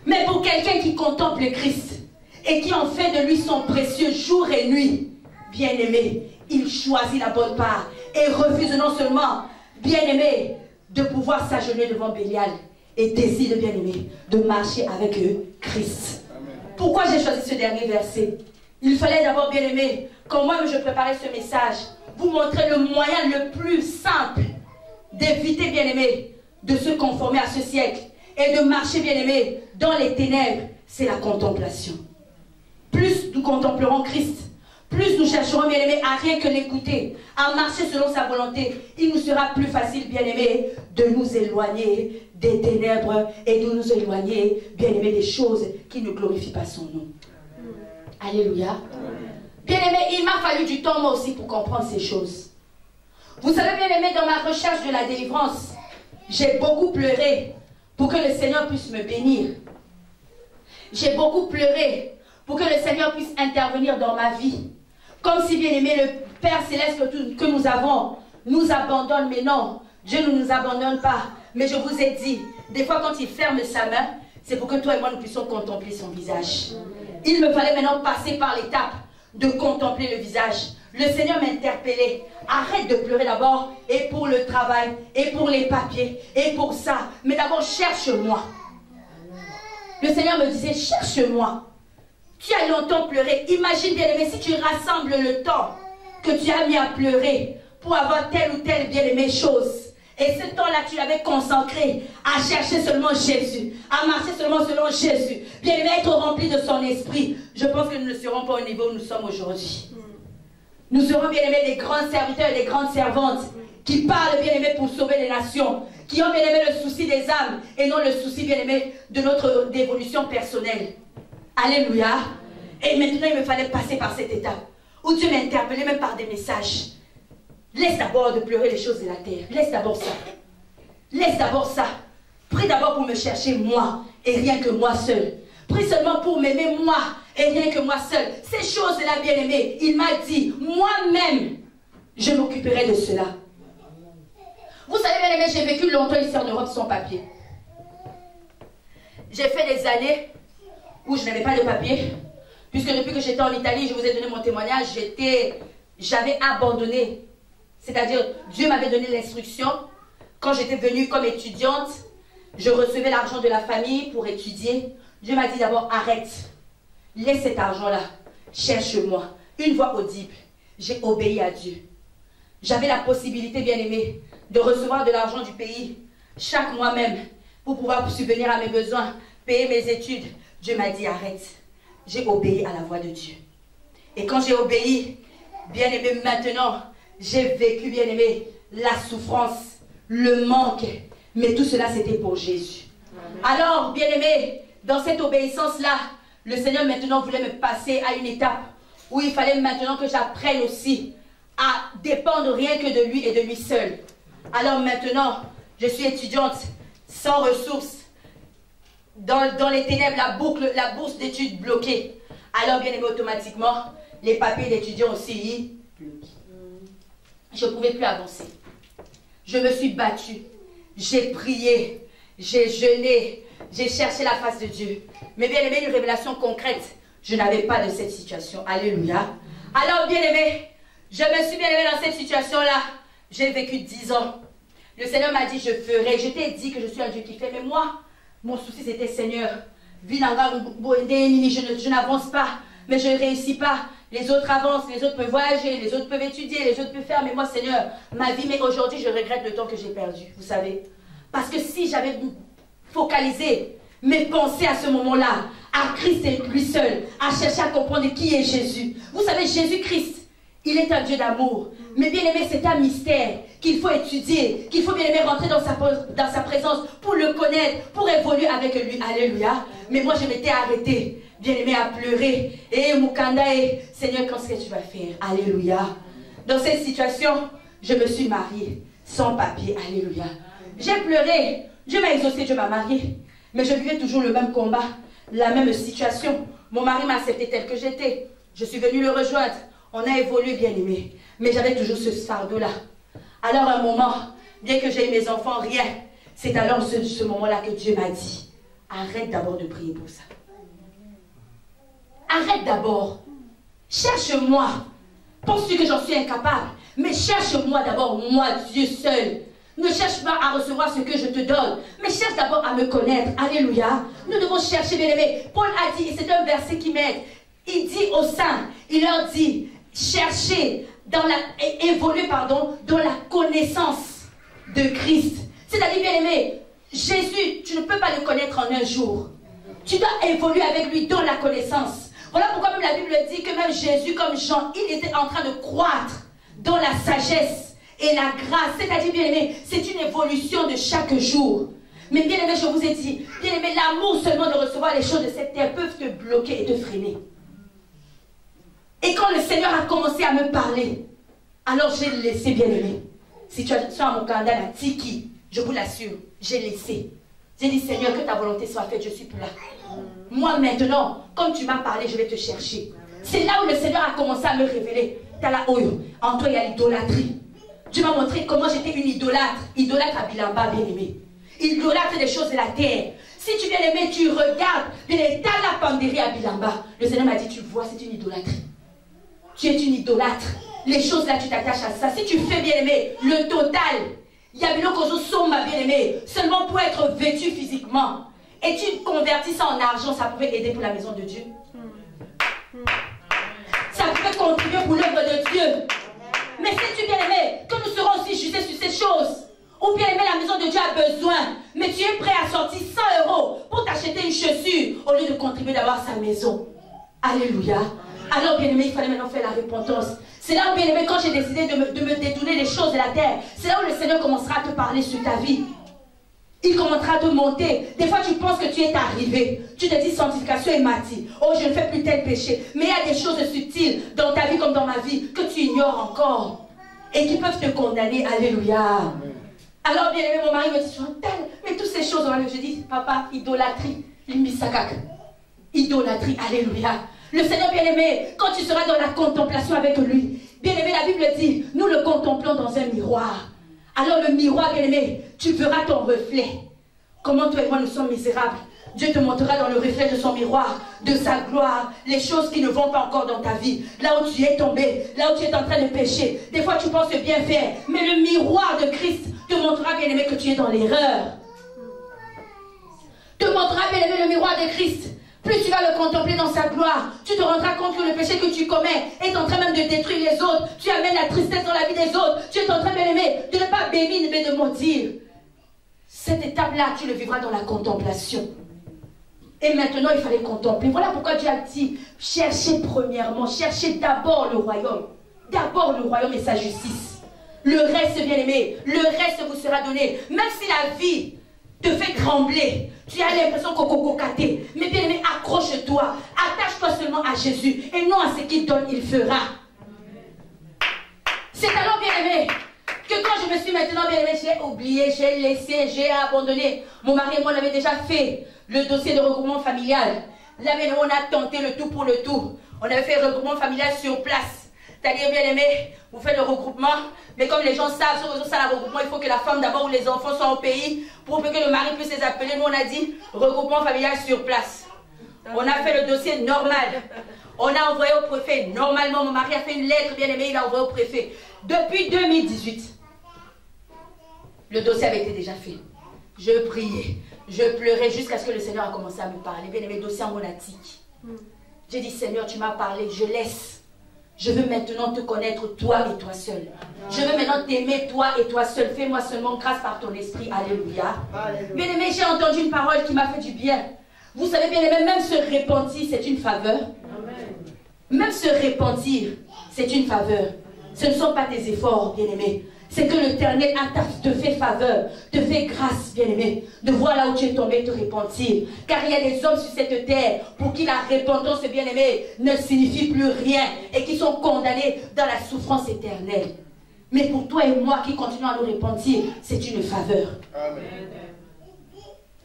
Speaker 1: Mais pour quelqu'un qui contemple le Christ, et qui en fait de lui son précieux jour et nuit, bien-aimé, il choisit la bonne part, et refuse non seulement, bien-aimé, de pouvoir s'agenouiller devant Bélial, et décide, bien-aimé, de marcher avec Christ. Amen. Pourquoi j'ai choisi ce dernier verset? Il fallait d'abord, bien-aimé, quand moi je préparais ce message, vous montrer le moyen le plus simple d'éviter, bien-aimé, de se conformer à ce siècle et de marcher, bien-aimé, dans les ténèbres, c'est la contemplation. Plus nous contemplerons Christ, plus nous chercherons, bien-aimé, à rien que l'écouter, à marcher selon sa volonté, il nous sera plus facile, bien-aimé, de nous éloigner des ténèbres et de nous éloigner, bien-aimé, des choses qui ne glorifient pas son nom. Alléluia. Bien-aimé, il m'a fallu du temps, moi aussi, pour comprendre ces choses. Vous savez, bien-aimé, dans ma recherche de la délivrance, j'ai beaucoup pleuré pour que le Seigneur puisse me bénir. J'ai beaucoup pleuré pour que le Seigneur puisse intervenir dans ma vie. Comme si, bien-aimé, le Père Céleste que nous avons nous abandonne. Mais non, Dieu ne nous abandonne pas. Mais je vous ai dit, des fois quand il ferme sa main, c'est pour que toi et moi nous puissions contempler son visage. Il me fallait maintenant passer par l'étape de contempler le visage. Le Seigneur m'interpellait. Arrête de pleurer d'abord, et pour le travail, et pour les papiers, et pour ça. Mais d'abord, cherche-moi. Le Seigneur me disait, cherche-moi. Tu as longtemps pleuré. Imagine, bien-aimé, si tu rassembles le temps que tu as mis à pleurer pour avoir telle ou telle bien-aimée chose. Et ce temps-là, tu l'avais consacré à chercher seulement Jésus, à marcher seulement selon Jésus. Bien-aimé, être rempli de son esprit. Je pense que nous ne serons pas au niveau où nous sommes aujourd'hui. Nous serons, bien-aimés, des grands serviteurs et des grandes servantes qui parlent, bien-aimés, pour sauver les nations, qui ont, bien-aimé, le souci des âmes et non le souci, bien-aimé, de notre évolution personnelle. Alléluia. Et maintenant, il me fallait passer par cette étape où Dieu m'interpellait même par des messages. Laisse d'abord de pleurer les choses de la terre. Laisse d'abord ça. Laisse d'abord ça. Prie d'abord pour me chercher moi et rien que moi seul. Prie seulement pour m'aimer moi et rien que moi seul. Ces choses-là, bien-aimé, il m'a dit, moi-même, je m'occuperai de cela. Vous savez, bien-aimé, j'ai vécu longtemps ici en Europe sans papier. J'ai fait des années où je n'avais pas de papier. Puisque depuis que j'étais en Italie, je vous ai donné mon témoignage, j'avais abandonné. C'est-à-dire, Dieu m'avait donné l'instruction. Quand j'étais venue comme étudiante, je recevais l'argent de la famille pour étudier. Dieu m'a dit d'abord, arrête. Laisse cet argent-là. Cherche-moi. Une voix audible. J'ai obéi à Dieu. J'avais la possibilité, bien-aimée, de recevoir de l'argent du pays chaque mois même pour pouvoir subvenir à mes besoins, payer mes études. Dieu m'a dit, arrête. J'ai obéi à la voix de Dieu. Et quand j'ai obéi, bien-aimé, maintenant, j'ai vécu, bien-aimé, la souffrance, le manque. Mais tout cela, c'était pour Jésus. Alors, bien-aimé, dans cette obéissance-là, le Seigneur maintenant voulait me passer à une étape où il fallait maintenant que j'apprenne aussi à dépendre rien que de lui et de lui seul. Alors maintenant, je suis étudiante sans ressources, dans les ténèbres, la bourse d'études bloquée. Alors, bien aimé, automatiquement, les papiers d'étudiants aussi bloqués. Je ne pouvais plus avancer. Je me suis battue. J'ai prié. J'ai jeûné. J'ai cherché la face de Dieu. Mais bien aimé, une révélation concrète, je n'avais pas de cette situation. Alléluia. Alors, bien aimé, je me suis bien aimé dans cette situation-là. J'ai vécu 10 ans. Le Seigneur m'a dit, je ferai. Je t'ai dit que je suis un Dieu qui fait. Mais moi, mon souci, c'était, Seigneur, je n'avance pas, mais je ne réussis pas. Les autres avancent, les autres peuvent voyager, les autres peuvent étudier, les autres peuvent faire. Mais moi, Seigneur, ma vie, mais aujourd'hui, je regrette le temps que j'ai perdu, vous savez. Parce que si j'avais focalisé mes pensées à ce moment-là, à Christ et lui seul, à chercher à comprendre qui est Jésus. Vous savez, Jésus-Christ, il est un Dieu d'amour. Mais bien aimé, c'est un mystère qu'il faut étudier, qu'il faut bien aimé rentrer dans sa présence pour le connaître, pour évoluer avec lui. Alléluia. Mais moi, je m'étais arrêtée, bien aimé, à pleurer. Et Mukanda, Seigneur, qu'est-ce que tu vas faire? Alléluia. Dans cette situation, je me suis mariée sans papier. Alléluia. J'ai pleuré. Dieu m'a exaucé, Dieu m'a mariée. Mais je vivais toujours le même combat, la même situation. Mon mari m'a accepté tel que j'étais. Je suis venue le rejoindre. On a évolué, bien aimé. Mais j'avais toujours ce fardeau-là. Alors, à un moment, bien que j'ai eu mes enfants, rien. C'est alors ce moment-là que Dieu m'a dit, arrête d'abord de prier pour ça. Arrête d'abord. Cherche-moi. Penses-tu que j'en suis incapable? Mais cherche-moi d'abord, moi, Dieu seul. Ne cherche pas à recevoir ce que je te donne, mais cherche d'abord à me connaître. Alléluia. Nous devons chercher, bien aimé. Paul a dit, et c'est un verset qui m'aide. Il dit aux saints, il leur dit, cherchez, évoluez, dans la connaissance de Christ. C'est-à-dire, bien aimé, Jésus, tu ne peux pas le connaître en un jour. Tu dois évoluer avec lui dans la connaissance. Voilà pourquoi même la Bible dit que même Jésus, comme Jean, il était en train de croître dans la sagesse et la grâce. C'est-à-dire, bien aimé, c'est une évolution de chaque jour. Mais bien aimé, je vous ai dit, bien aimé, l'amour seulement de recevoir les choses de cette terre peuvent te bloquer et te freiner. Et quand le Seigneur a commencé à me parler, alors j'ai laissé, bien aimé. Si tu as ça à mon calendrier, la Tiki, je vous l'assure, j'ai laissé. J'ai dit, Seigneur, que ta volonté soit faite, je suis plus là. Moi maintenant, comme tu m'as parlé, je vais te chercher. C'est là où le Seigneur a commencé à me révéler. En toi, il y a l'idolâtrie. Dieu m'a montré comment j'étais une idolâtre. Idolâtre à Bilamba, bien aimé. Idolâtre des choses de la terre. Si tu bien aimé, tu regardes, bien aimé, t'as la pandérie à Bilamba. Le Seigneur m'a dit, tu vois, c'est une idolâtrie. Tu es une idolâtre. Les choses là, tu t'attaches à ça. Si tu fais, bien aimé, le total, il y a bien aimé, seulement pour être vêtu physiquement. Et tu convertis ça en argent, ça pouvait aider pour la maison de Dieu. Ça pouvait contribuer pour l'œuvre de Dieu. Mais si tu bien aimé, que nous serons aussi jugés sur ces choses, ou bien aimé, la maison de Dieu a besoin, mais tu es prêt à sortir 100 € pour t'acheter une chaussure, au lieu de contribuer d'avoir sa maison. Alléluia. Alors bien aimé, il fallait maintenant faire la repentance. C'est là où bien aimé, quand j'ai décidé de me détourner des choses de la terre, c'est là où le Seigneur commencera à te parler sur ta vie. Il commencera à te monter. Des fois, tu penses que tu es arrivé. Tu te dis, sanctification est matie. Oh, je ne fais plus tel péché. Mais il y a des choses subtiles dans ta vie comme dans ma vie que tu ignores encore. Et qui peuvent te condamner. Alléluia. Amen. Alors, bien aimé, mon mari me dit, Chantal, mais toutes ces choses, je dis, papa, idolâtrie. Limbisakak. Idolâtrie. Alléluia. Le Seigneur bien-aimé, quand tu seras dans la contemplation avec lui, bien-aimé, la Bible dit, nous le contemplons dans un miroir. Alors le miroir, bien-aimé, tu verras ton reflet. Comment toi et moi nous sommes misérables. Dieu te montrera dans le reflet de son miroir, de sa gloire, les choses qui ne vont pas encore dans ta vie. Là où tu es tombé, là où tu es en train de pécher. Des fois tu penses bien faire, mais le miroir de Christ te montrera, bien-aimé, que tu es dans l'erreur. Te montrera, bien-aimé, le miroir de Christ. Plus tu vas le contempler dans sa gloire, tu te rendras compte que le péché que tu commets est en train même de détruire les autres. Tu amènes la tristesse dans la vie des autres. Tu es en train, bien aimé, de ne pas bénir, mais de maudire. Cette étape-là, tu le vivras dans la contemplation. Et maintenant, il fallait contempler. Voilà pourquoi Dieu a dit, cherchez premièrement, cherchez d'abord le royaume. D'abord le royaume et sa justice. Le reste, bien aimé, le reste vous sera donné. Même si la vie te fait trembler, tu as l'impression qu'on caté. Mais bien aimé, accroche-toi, attache-toi seulement à Jésus et non à ce qu'il donne, il fera. C'est alors, bien aimé, que quand je me suis maintenant, bien aimé, j'ai oublié, j'ai laissé, j'ai abandonné. Mon mari et moi, on avait déjà fait le dossier de regroupement familial. Là, bien aimé, on a tenté le tout pour le tout. On avait fait le regroupement familial sur place. C'est-à-dire, bien aimé, vous faites le regroupement, mais comme les gens savent, sur le regroupement, il faut que la femme d'abord ou les enfants soient au pays pour que le mari puisse les appeler. Nous, on a dit regroupement familial sur place. On a fait le dossier normal. On a envoyé au préfet. Normalement, mon mari a fait une lettre, bien aimé, il a envoyé au préfet. Depuis 2018, le dossier avait été déjà fait. Je priais, je pleurais jusqu'à ce que le Seigneur a commencé à me parler. Bien aimé, dossier en monatique. J'ai dit, Seigneur, tu m'as parlé, je laisse. Je veux maintenant te connaître, toi et toi seul. Je veux maintenant t'aimer, toi et toi seul. Fais-moi seulement grâce par ton esprit. Alléluia. Bien aimé, j'ai entendu une parole qui m'a fait du bien. Vous savez, bien aimé, même se repentir, c'est une faveur. Même se repentir, c'est une faveur. Ce ne sont pas tes efforts, bien aimé. C'est que l'Éternel te fait faveur, te fait grâce, bien-aimé, de voir là où tu es tombé et te repentir. Car il y a des hommes sur cette terre pour qui la repentance, bien-aimé, ne signifie plus rien et qui sont condamnés dans la souffrance éternelle. Mais pour toi et moi qui continuons à nous repentir, c'est une faveur. Amen.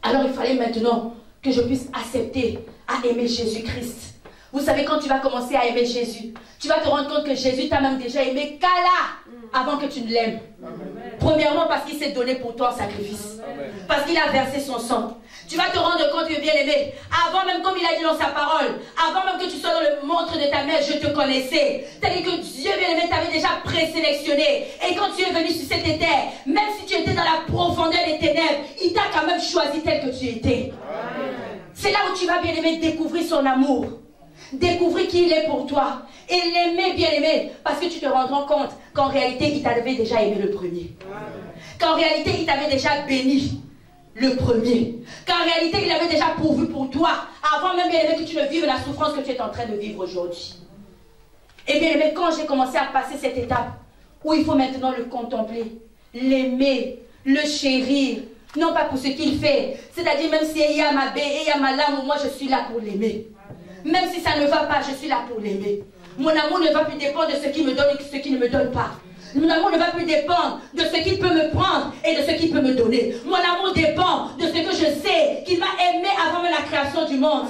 Speaker 1: Alors il fallait maintenant que je puisse accepter à aimer Jésus-Christ. Vous savez, quand tu vas commencer à aimer Jésus, tu vas te rendre compte que Jésus t'a même déjà aimé avant que tu ne l'aimes. Premièrement, parce qu'il s'est donné pour toi en sacrifice. Parce qu'il a versé son sang. Tu vas te rendre compte que, bien aimé, avant même, comme il a dit dans sa parole, avant même que tu sois dans le ventre de ta mère, je te connaissais. C'est-à-dire que Dieu, bien aimé, t'avait déjà présélectionné. Et quand tu es venu sur cette terre, même si tu étais dans la profondeur des ténèbres, il t'a quand même choisi tel que tu étais. C'est là où tu vas, bien aimé, découvrir son amour. Découvrir qui il est pour toi. Et l'aimer, bien aimé, parce que tu te rendras compte qu'en réalité, il t'avait déjà aimé le premier. Qu'en réalité, il t'avait déjà béni le premier. Qu'en réalité, il avait déjà pourvu pour toi, avant même, bien aimé, que tu ne vives la souffrance que tu es en train de vivre aujourd'hui. Et bien aimé, quand j'ai commencé à passer cette étape, où il faut maintenant le contempler, l'aimer, le chérir, non pas pour ce qu'il fait, c'est-à-dire même s'il y a ma baie et il y a ma lame, moi je suis là pour l'aimer. Même si ça ne va pas, je suis là pour l'aimer. Mon amour ne va plus dépendre de ce qu'il me donne et de ce qu'il ne me donne pas. Mon amour ne va plus dépendre de ce qu'il peut me prendre et de ce qu'il peut me donner. Mon amour dépend de ce que je sais qu'il m'a aimé avant même la création du monde.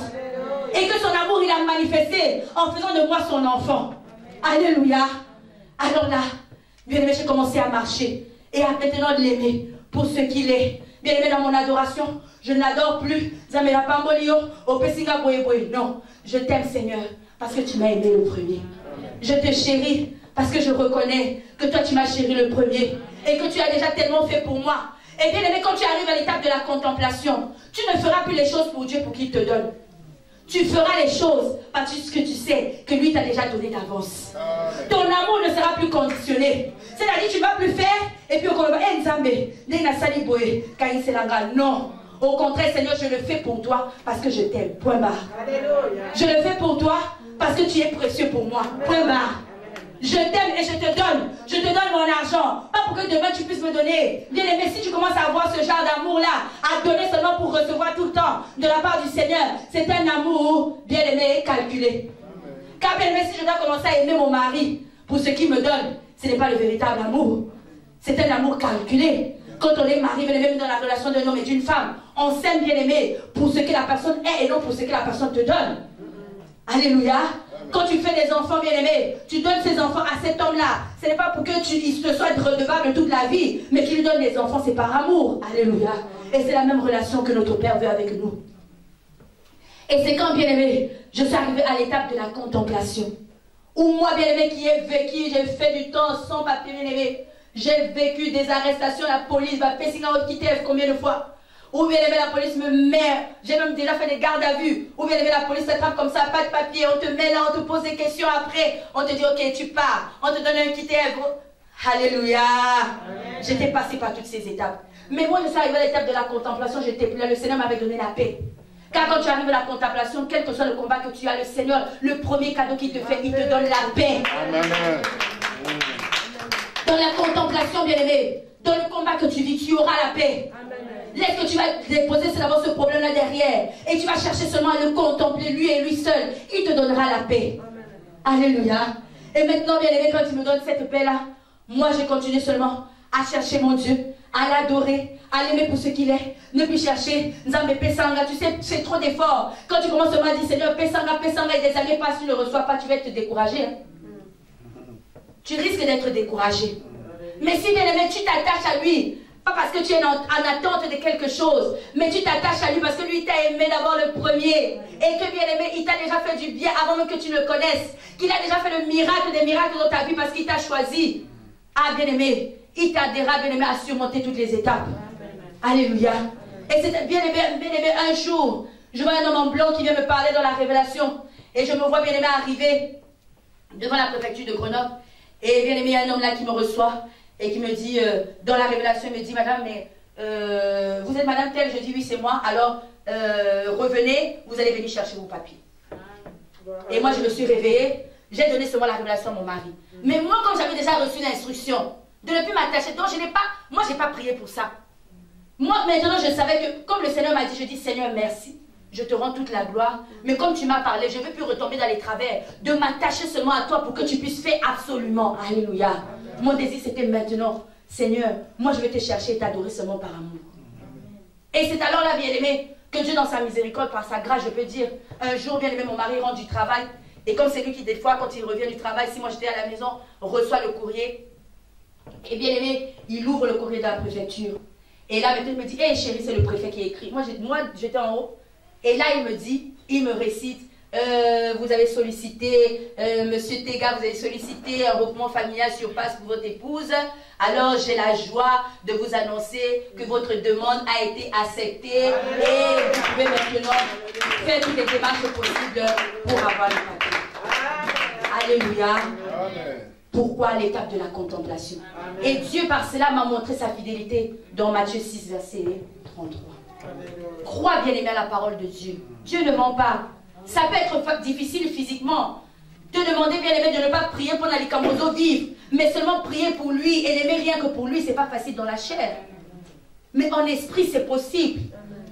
Speaker 1: Et que son amour, il a manifesté en faisant de moi son enfant. Alléluia. Alors là, bien aimé, j'ai commencé à marcher et à maintenant l'aimer pour ce qu'il est. Bien aimé, dans mon adoration, je n'adore plus. Non, je t'aime, Seigneur, parce que tu m'as aimé le premier. Je te chéris parce que je reconnais que toi tu m'as chéri le premier et que tu as déjà tellement fait pour moi. Et bien aimé, quand tu arrives à l'étape de la contemplation, tu ne feras plus les choses pour Dieu pour qu'il te donne. Tu feras les choses parce que tu sais que lui t'a déjà donné d'avance. Ton amour ne sera plus conditionné. C'est-à-dire tu ne vas plus faire et puis au contraire, non. Au contraire, Seigneur, je le fais pour toi parce que je t'aime. Point barre. Je le fais pour toi parce que tu es précieux pour moi. Point barre. Je t'aime et je te donne. Je te donne mon argent. Pas pour que demain tu puisses me donner. Bien aimé, si tu commences à avoir ce genre d'amour-là, à donner seulement pour recevoir tout le temps de la part du Seigneur, c'est un amour, bien aimé, calculé. Car bien aimé, si je dois commencer à aimer mon mari pour ce qu'il me donne, ce n'est pas le véritable amour. C'est un amour calculé. Quand on est marié, bien aimé, dans la relation d'un homme et d'une femme, on s'aime, bien aimé, pour ce que la personne est et non pour ce que la personne te donne. Alléluia. Quand tu fais des enfants, bien aimés, tu donnes ces enfants à cet homme-là. Ce n'est pas pour que il te soit redevable toute la vie, mais qu'il lui donne des enfants, c'est par amour. Alléluia. Et c'est la même relation que notre Père veut avec nous. Et c'est quand, bien aimé, je suis arrivée à l'étape de la contemplation. Où moi, bien aimé, qui ai vécu, j'ai fait du temps sans papier, bien aimé. J'ai vécu des arrestations, la police va passer dans quitter combien de fois. Ou bien aimé, la police me met, j'ai même déjà fait des gardes à vue. Ou bien aimé, la police t'attrape comme ça, pas de papier, on te met là, on te pose des questions après. On te dit, ok, tu pars, on te donne un quitter. Alléluia. J'étais passée par toutes ces étapes. Mais moi, je suis arrivée à l'étape de la contemplation, j'étais plus là, le Seigneur m'avait donné la paix. Car quand tu arrives à la contemplation, quel que soit le combat que tu as, le Seigneur, le premier cadeau qu'il te fait, il te donne la paix. Amen. Dans la contemplation, bien aimé, dans le combat que tu vis, tu auras la paix. Laisse que tu vas déposer, c'est d'abord ce problème-là derrière. Et tu vas chercher seulement à le contempler, lui et lui seul. Il te donnera la paix. Amen. Alléluia. Et maintenant, bien aimé, quand il me donne cette paix-là, moi, je continue seulement à chercher mon Dieu, à l'adorer, à l'aimer pour ce qu'il est. Ne plus chercher, Nzambe Pesanga. Tu sais, c'est trop d'efforts. Quand tu commences à dire, Seigneur, Pesanga, et des années passent, tu ne le reçois pas, tu vas te décourager. Hein? Tu risques d'être découragé. Mais si, bien aimé, tu t'attaches à lui, pas parce que tu es en attente de quelque chose, mais tu t'attaches à lui parce que lui t'a aimé d'abord le premier. Et que bien aimé, il t'a déjà fait du bien avant même que tu le connaisses. Qu'il a déjà fait le miracle des miracles dans ta vie parce qu'il t'a choisi. Ah bien aimé, il t'aidera bien aimé à surmonter toutes les étapes. Alléluia. Et c'est bien aimé, un jour, je vois un homme en blanc qui vient me parler dans la révélation. Et je me vois bien aimé arriver devant la préfecture de Grenoble. Et bien aimé, il y a un homme là qui me reçoit. Et qui me dit, dans la révélation, il me dit, madame, mais vous êtes madame telle? Je dis, oui, c'est moi. Alors, revenez, vous allez venir chercher vos papiers. Et moi, je me suis réveillée. J'ai donné seulement la révélation à mon mari. Mais moi, comme j'avais déjà reçu l'instruction de ne plus m'attacher, donc moi, je n'ai pas prié pour ça. Moi, maintenant, je savais que, comme le Seigneur m'a dit, je dis, Seigneur, merci. Je te rends toute la gloire. Mais comme tu m'as parlé, je ne veux plus retomber dans les travers. De m'attacher seulement à toi pour que tu puisses faire absolument. Alléluia. Mon désir, c'était maintenant, Seigneur, moi je vais te chercher et t'adorer seulement par amour. Et c'est alors là, bien aimé,
Speaker 3: Que Dieu, dans sa miséricorde, par sa grâce, je peux dire, un jour, bien aimé, mon mari rentre du travail. Et comme c'est lui qui, des fois, quand il revient du travail, si moi j'étais à la maison, reçoit le courrier. Et bien aimé, il ouvre le courrier de la préfecture. Et là, maintenant, il me dit, hé chérie, c'est le préfet qui a écrit. Moi, j'étais en haut. Et là, il me dit, il me récite, vous avez sollicité, monsieur Tega, vous avez sollicité un regroupement familial sur place pour votre épouse. Alors, j'ai la joie de vous annoncer que votre demande a été acceptée. Amen. Et vous pouvez maintenant faire toutes les démarches possibles pour avoir le papier. Alléluia. Amen. Pourquoi l'étape de la contemplation? Amen. Et Dieu, par cela, m'a montré sa fidélité dans Matthieu 6, verset 33. Amen. Crois bien aimé à la parole de Dieu. Dieu ne ment pas. Ça peut être difficile physiquement. Te demander bien aimé de ne pas prier pour Nalikamozo vivre, mais seulement prier pour lui et n'aimer rien que pour lui, c'est pas facile dans la chair. Mais en esprit, c'est possible.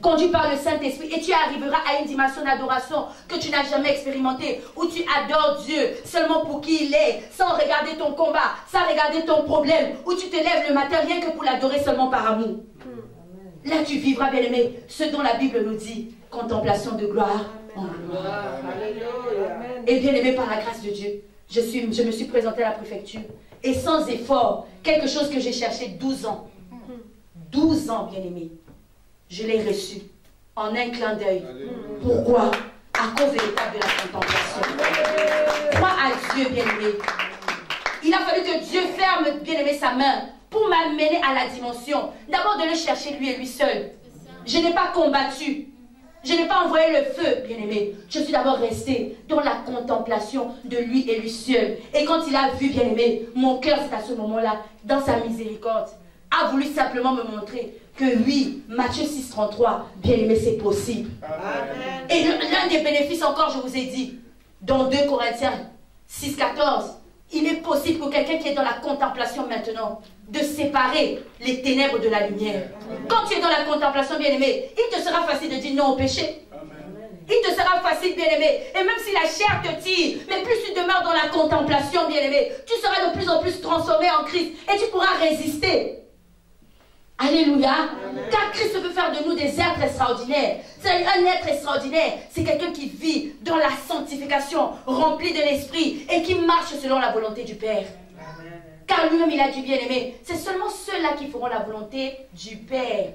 Speaker 3: Conduit par le Saint-Esprit, et tu arriveras à une dimension d'adoration que tu n'as jamais expérimentée, où tu adores Dieu seulement pour qui il est, sans regarder ton combat, sans regarder ton problème, où tu te lèves le matin rien que pour l'adorer seulement par amour. Là, tu vivras, bien aimé, ce dont la Bible nous dit, contemplation de gloire en gloire. Et bien aimé, par la grâce de Dieu, je me suis présentée à la préfecture, et sans effort, quelque chose que j'ai cherché 12 ans. 12 ans, bien aimé. Je l'ai reçu en un clin d'œil. Pourquoi? À cause de l'étape de la contemplation. Crois à Dieu, bien-aimé. Il a fallu que Dieu ferme, bien-aimé, sa main pour m'amener à la dimension. D'abord de le chercher lui et lui seul. Je n'ai pas combattu. Je n'ai pas envoyé le feu, bien-aimé. Je suis d'abord restée dans la contemplation de lui et lui seul. Et quand il a vu, bien-aimé, mon cœur, c'est à ce moment-là, dans sa miséricorde, a voulu simplement me montrer que oui, Matthieu 6, 33, bien aimé, c'est possible. Amen. Et l'un des bénéfices encore, je vous ai dit, dans 2 Corinthiens 6, 14, il est possible pour quelqu'un qui est dans la contemplation maintenant, de séparer les ténèbres de la lumière. Quand tu es dans la contemplation, bien aimé, il te sera facile de dire non au péché. Amen. Il te sera facile, bien aimé. Et même si la chair te tire, mais plus tu demeures dans la contemplation, bien aimé, tu seras de plus en plus transformé en Christ et tu pourras résister. Alléluia. Amen. Car Christ veut faire de nous des êtres extraordinaires. C'est un être extraordinaire. C'est quelqu'un qui vit dans la sanctification, rempli de l'esprit et qui marche selon la volonté du Père. Amen. Car lui-même il a dit, bien aimé, c'est seulement ceux-là qui feront la volonté du Père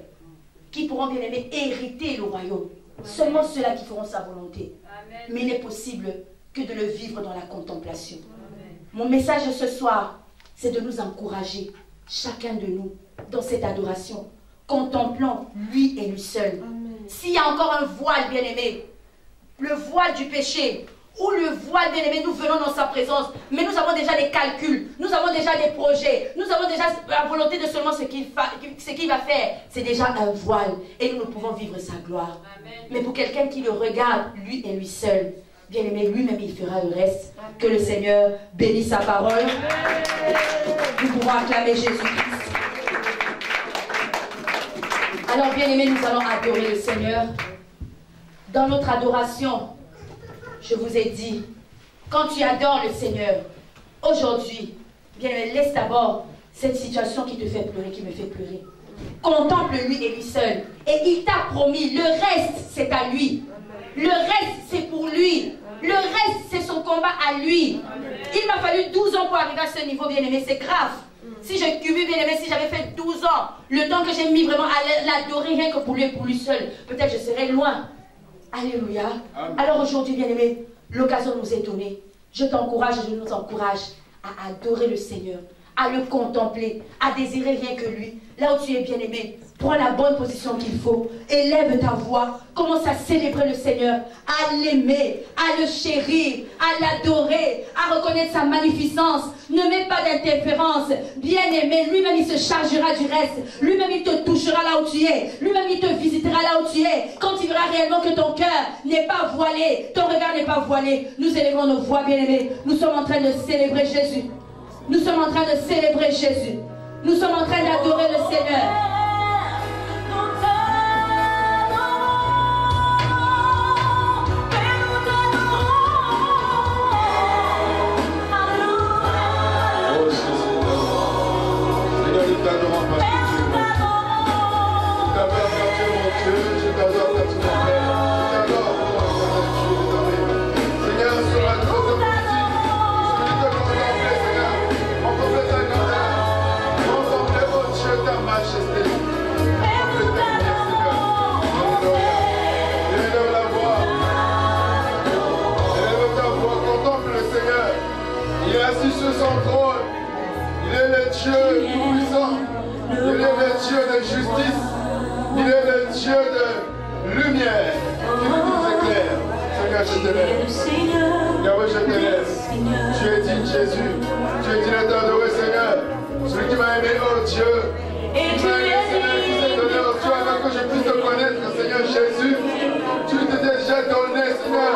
Speaker 3: qui pourront, bien aimé, hériter le royaume. Amen. Seulement ceux-là qui feront sa volonté. Amen. Mais il n'est possible que de le vivre dans la contemplation. Amen. Mon message ce soir, c'est de nous encourager, chacun de nous, dans cette adoration, contemplant lui et lui seul. S'il y a encore un voile, bien-aimé, le voile du péché, ou le voile, bien-aimé, nous venons dans sa présence, mais nous avons déjà des calculs, nous avons déjà des projets, nous avons déjà la volonté de seulement ce qu'il va faire. C'est déjà un voile, et nous pouvons vivre sa gloire. Amen. Mais pour quelqu'un qui le regarde, lui et lui seul, bien-aimé, lui-même il fera le reste. Que le Seigneur bénisse sa parole. Amen. Nous pouvons acclamer Jésus-Christ. Alors, bien aimé, nous allons adorer le Seigneur. Dans notre adoration, je vous ai dit, quand tu adores le Seigneur, aujourd'hui, bien aimé, laisse d'abord cette situation qui te fait pleurer, qui me fait pleurer. Contemple lui et lui seul. Et il t'a promis, le reste, c'est à lui. Le reste, c'est pour lui. Le reste, c'est son combat à lui. Il m'a fallu 12 ans pour arriver à ce niveau, bien aimé, c'est grave. Si je cumule, bien aimé, si j'avais fait 12 ans, le temps que j'ai mis vraiment à l'adorer rien que pour lui seul, peut-être je serais loin. Alléluia. Amen. Alors aujourd'hui, bien aimé, l'occasion nous est donnée. Je t'encourage et je nous encourage à adorer le Seigneur, à le contempler, à désirer rien que lui. Là où tu es, bien aimé, prends la bonne position qu'il faut, élève ta voix, commence à célébrer le Seigneur, à l'aimer, à le chérir, à l'adorer, à reconnaître sa magnificence. Ne mets pas d'interférence. Bien aimé, lui-même il se chargera du reste. Lui-même il te touchera là où tu es. Lui-même il te visitera là où tu es. Quand il verra réellement que ton cœur n'est pas voilé, ton regard n'est pas voilé, nous élevons nos voix, bien aimés. Nous sommes en train de célébrer Jésus. Nous sommes en train de célébrer Jésus. Nous sommes en train d'adorer le Seigneur.
Speaker 2: Je t'adore, mon Dieu, je t'adore, justice. Il est le Dieu de lumière qui nous éclaire. Seigneur, je t'élève. Yahweh, je t'élève. Tu es digne, Jésus. Tu es digne d'adoré, Seigneur. Celui qui m'a aimé, oh Dieu. Tu m'as aimé, Seigneur, qui s'est donné, oh Dieu, avant que je puisse te connaître, Seigneur Jésus. Tu t'es déjà donné, Seigneur.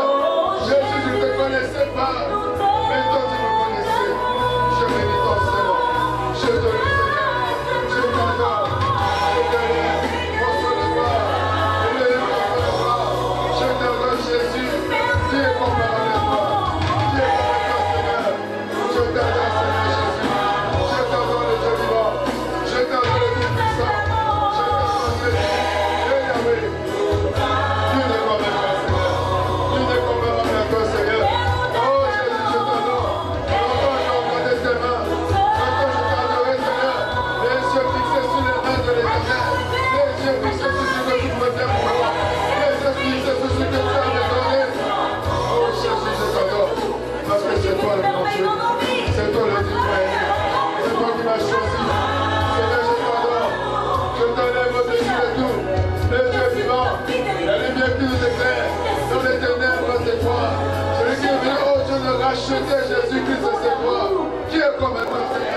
Speaker 2: Jésus, je ne te connaissais pas. Mais toi, tu me connaissais. Je bénis ton Seigneur. Je te loue, Seigneur. Je t'adore. Je t'élève. Reçois-le-moi. Je t'adore, Jésus. Tu es comparable à toi. Tu es comparable à toi, Seigneur. Je t'adore, Seigneur Jésus. Je t'adore, le Dieu vivant. Je t'adore, le Dieu puissant. Je t'adore, Jésus. Et Yahweh. Tu n'es pas même pas, Seigneur. Tu n'es comparable à toi, Seigneur. Oh Jésus, je t'adore. Longtemps j'ai regardé tes mains. Longtemps je t'ai adoré, Seigneur. Les yeux fixés sur les mains de l'Éternel. Les yeux fixés sur ce que tu peux faire pour moi. Les yeux fixés sur ce que tu as me donné. Oh Jésus, je t'adore. Parce que c'est toi le grand Dieu. C'est toi le Dieu qui m'a aimé. C'est toi qui m'as choisi. Seigneur, je t'adore. Je t'enlève au-dessus de tout. Le Dieu vivant. La lumière qui nous éclaire. Dans les ténèbres, c'est toi. Celui qui est venu, oh Dieu, de racheter Jésus-Christ, c'est toi. Qui est comme un toi, Seigneur?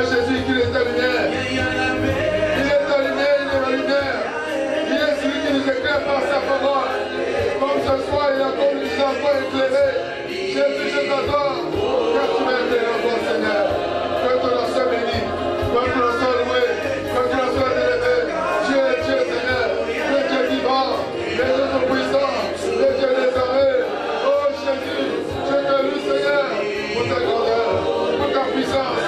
Speaker 2: Jésus qui est ta lumière. Il est ta lumière, il est ma lumière. Il est celui qui nous éclaire par sa parole. Comme ce soir, il a comme nous encore éclairé. Jésus, je t'adore. Car tu m'as éclairé encore, Seigneur. Que ton nom soit béni. Que ton nom soit loué. Que ton nom soit élevé. Dieu est Dieu, Seigneur. Le Dieu vivant. Le Dieu tout-puissant. Le Dieu désoré. Oh Jésus, je te loue, Seigneur, pour ta grandeur, pour ta puissance.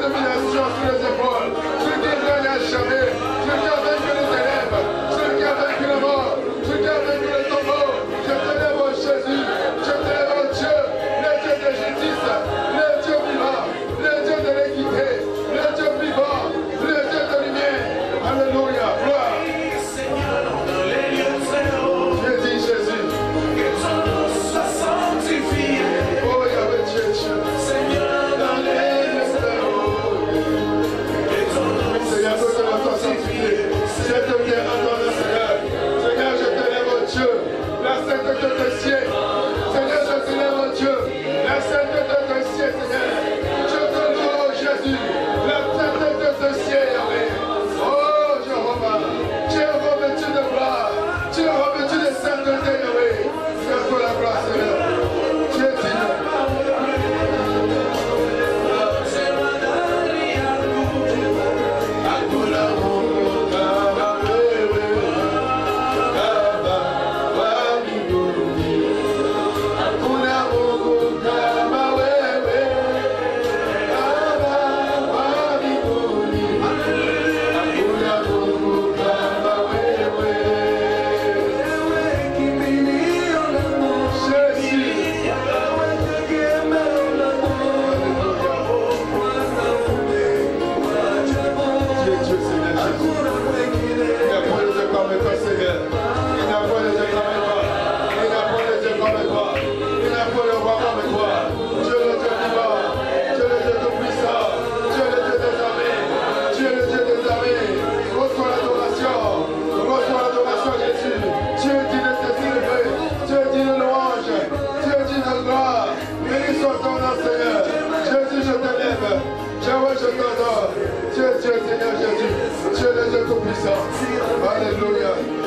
Speaker 2: de je t'adore. Tu es Dieu, Seigneur Jésus. Tu es le Dieu tout-puissant. Alléluia.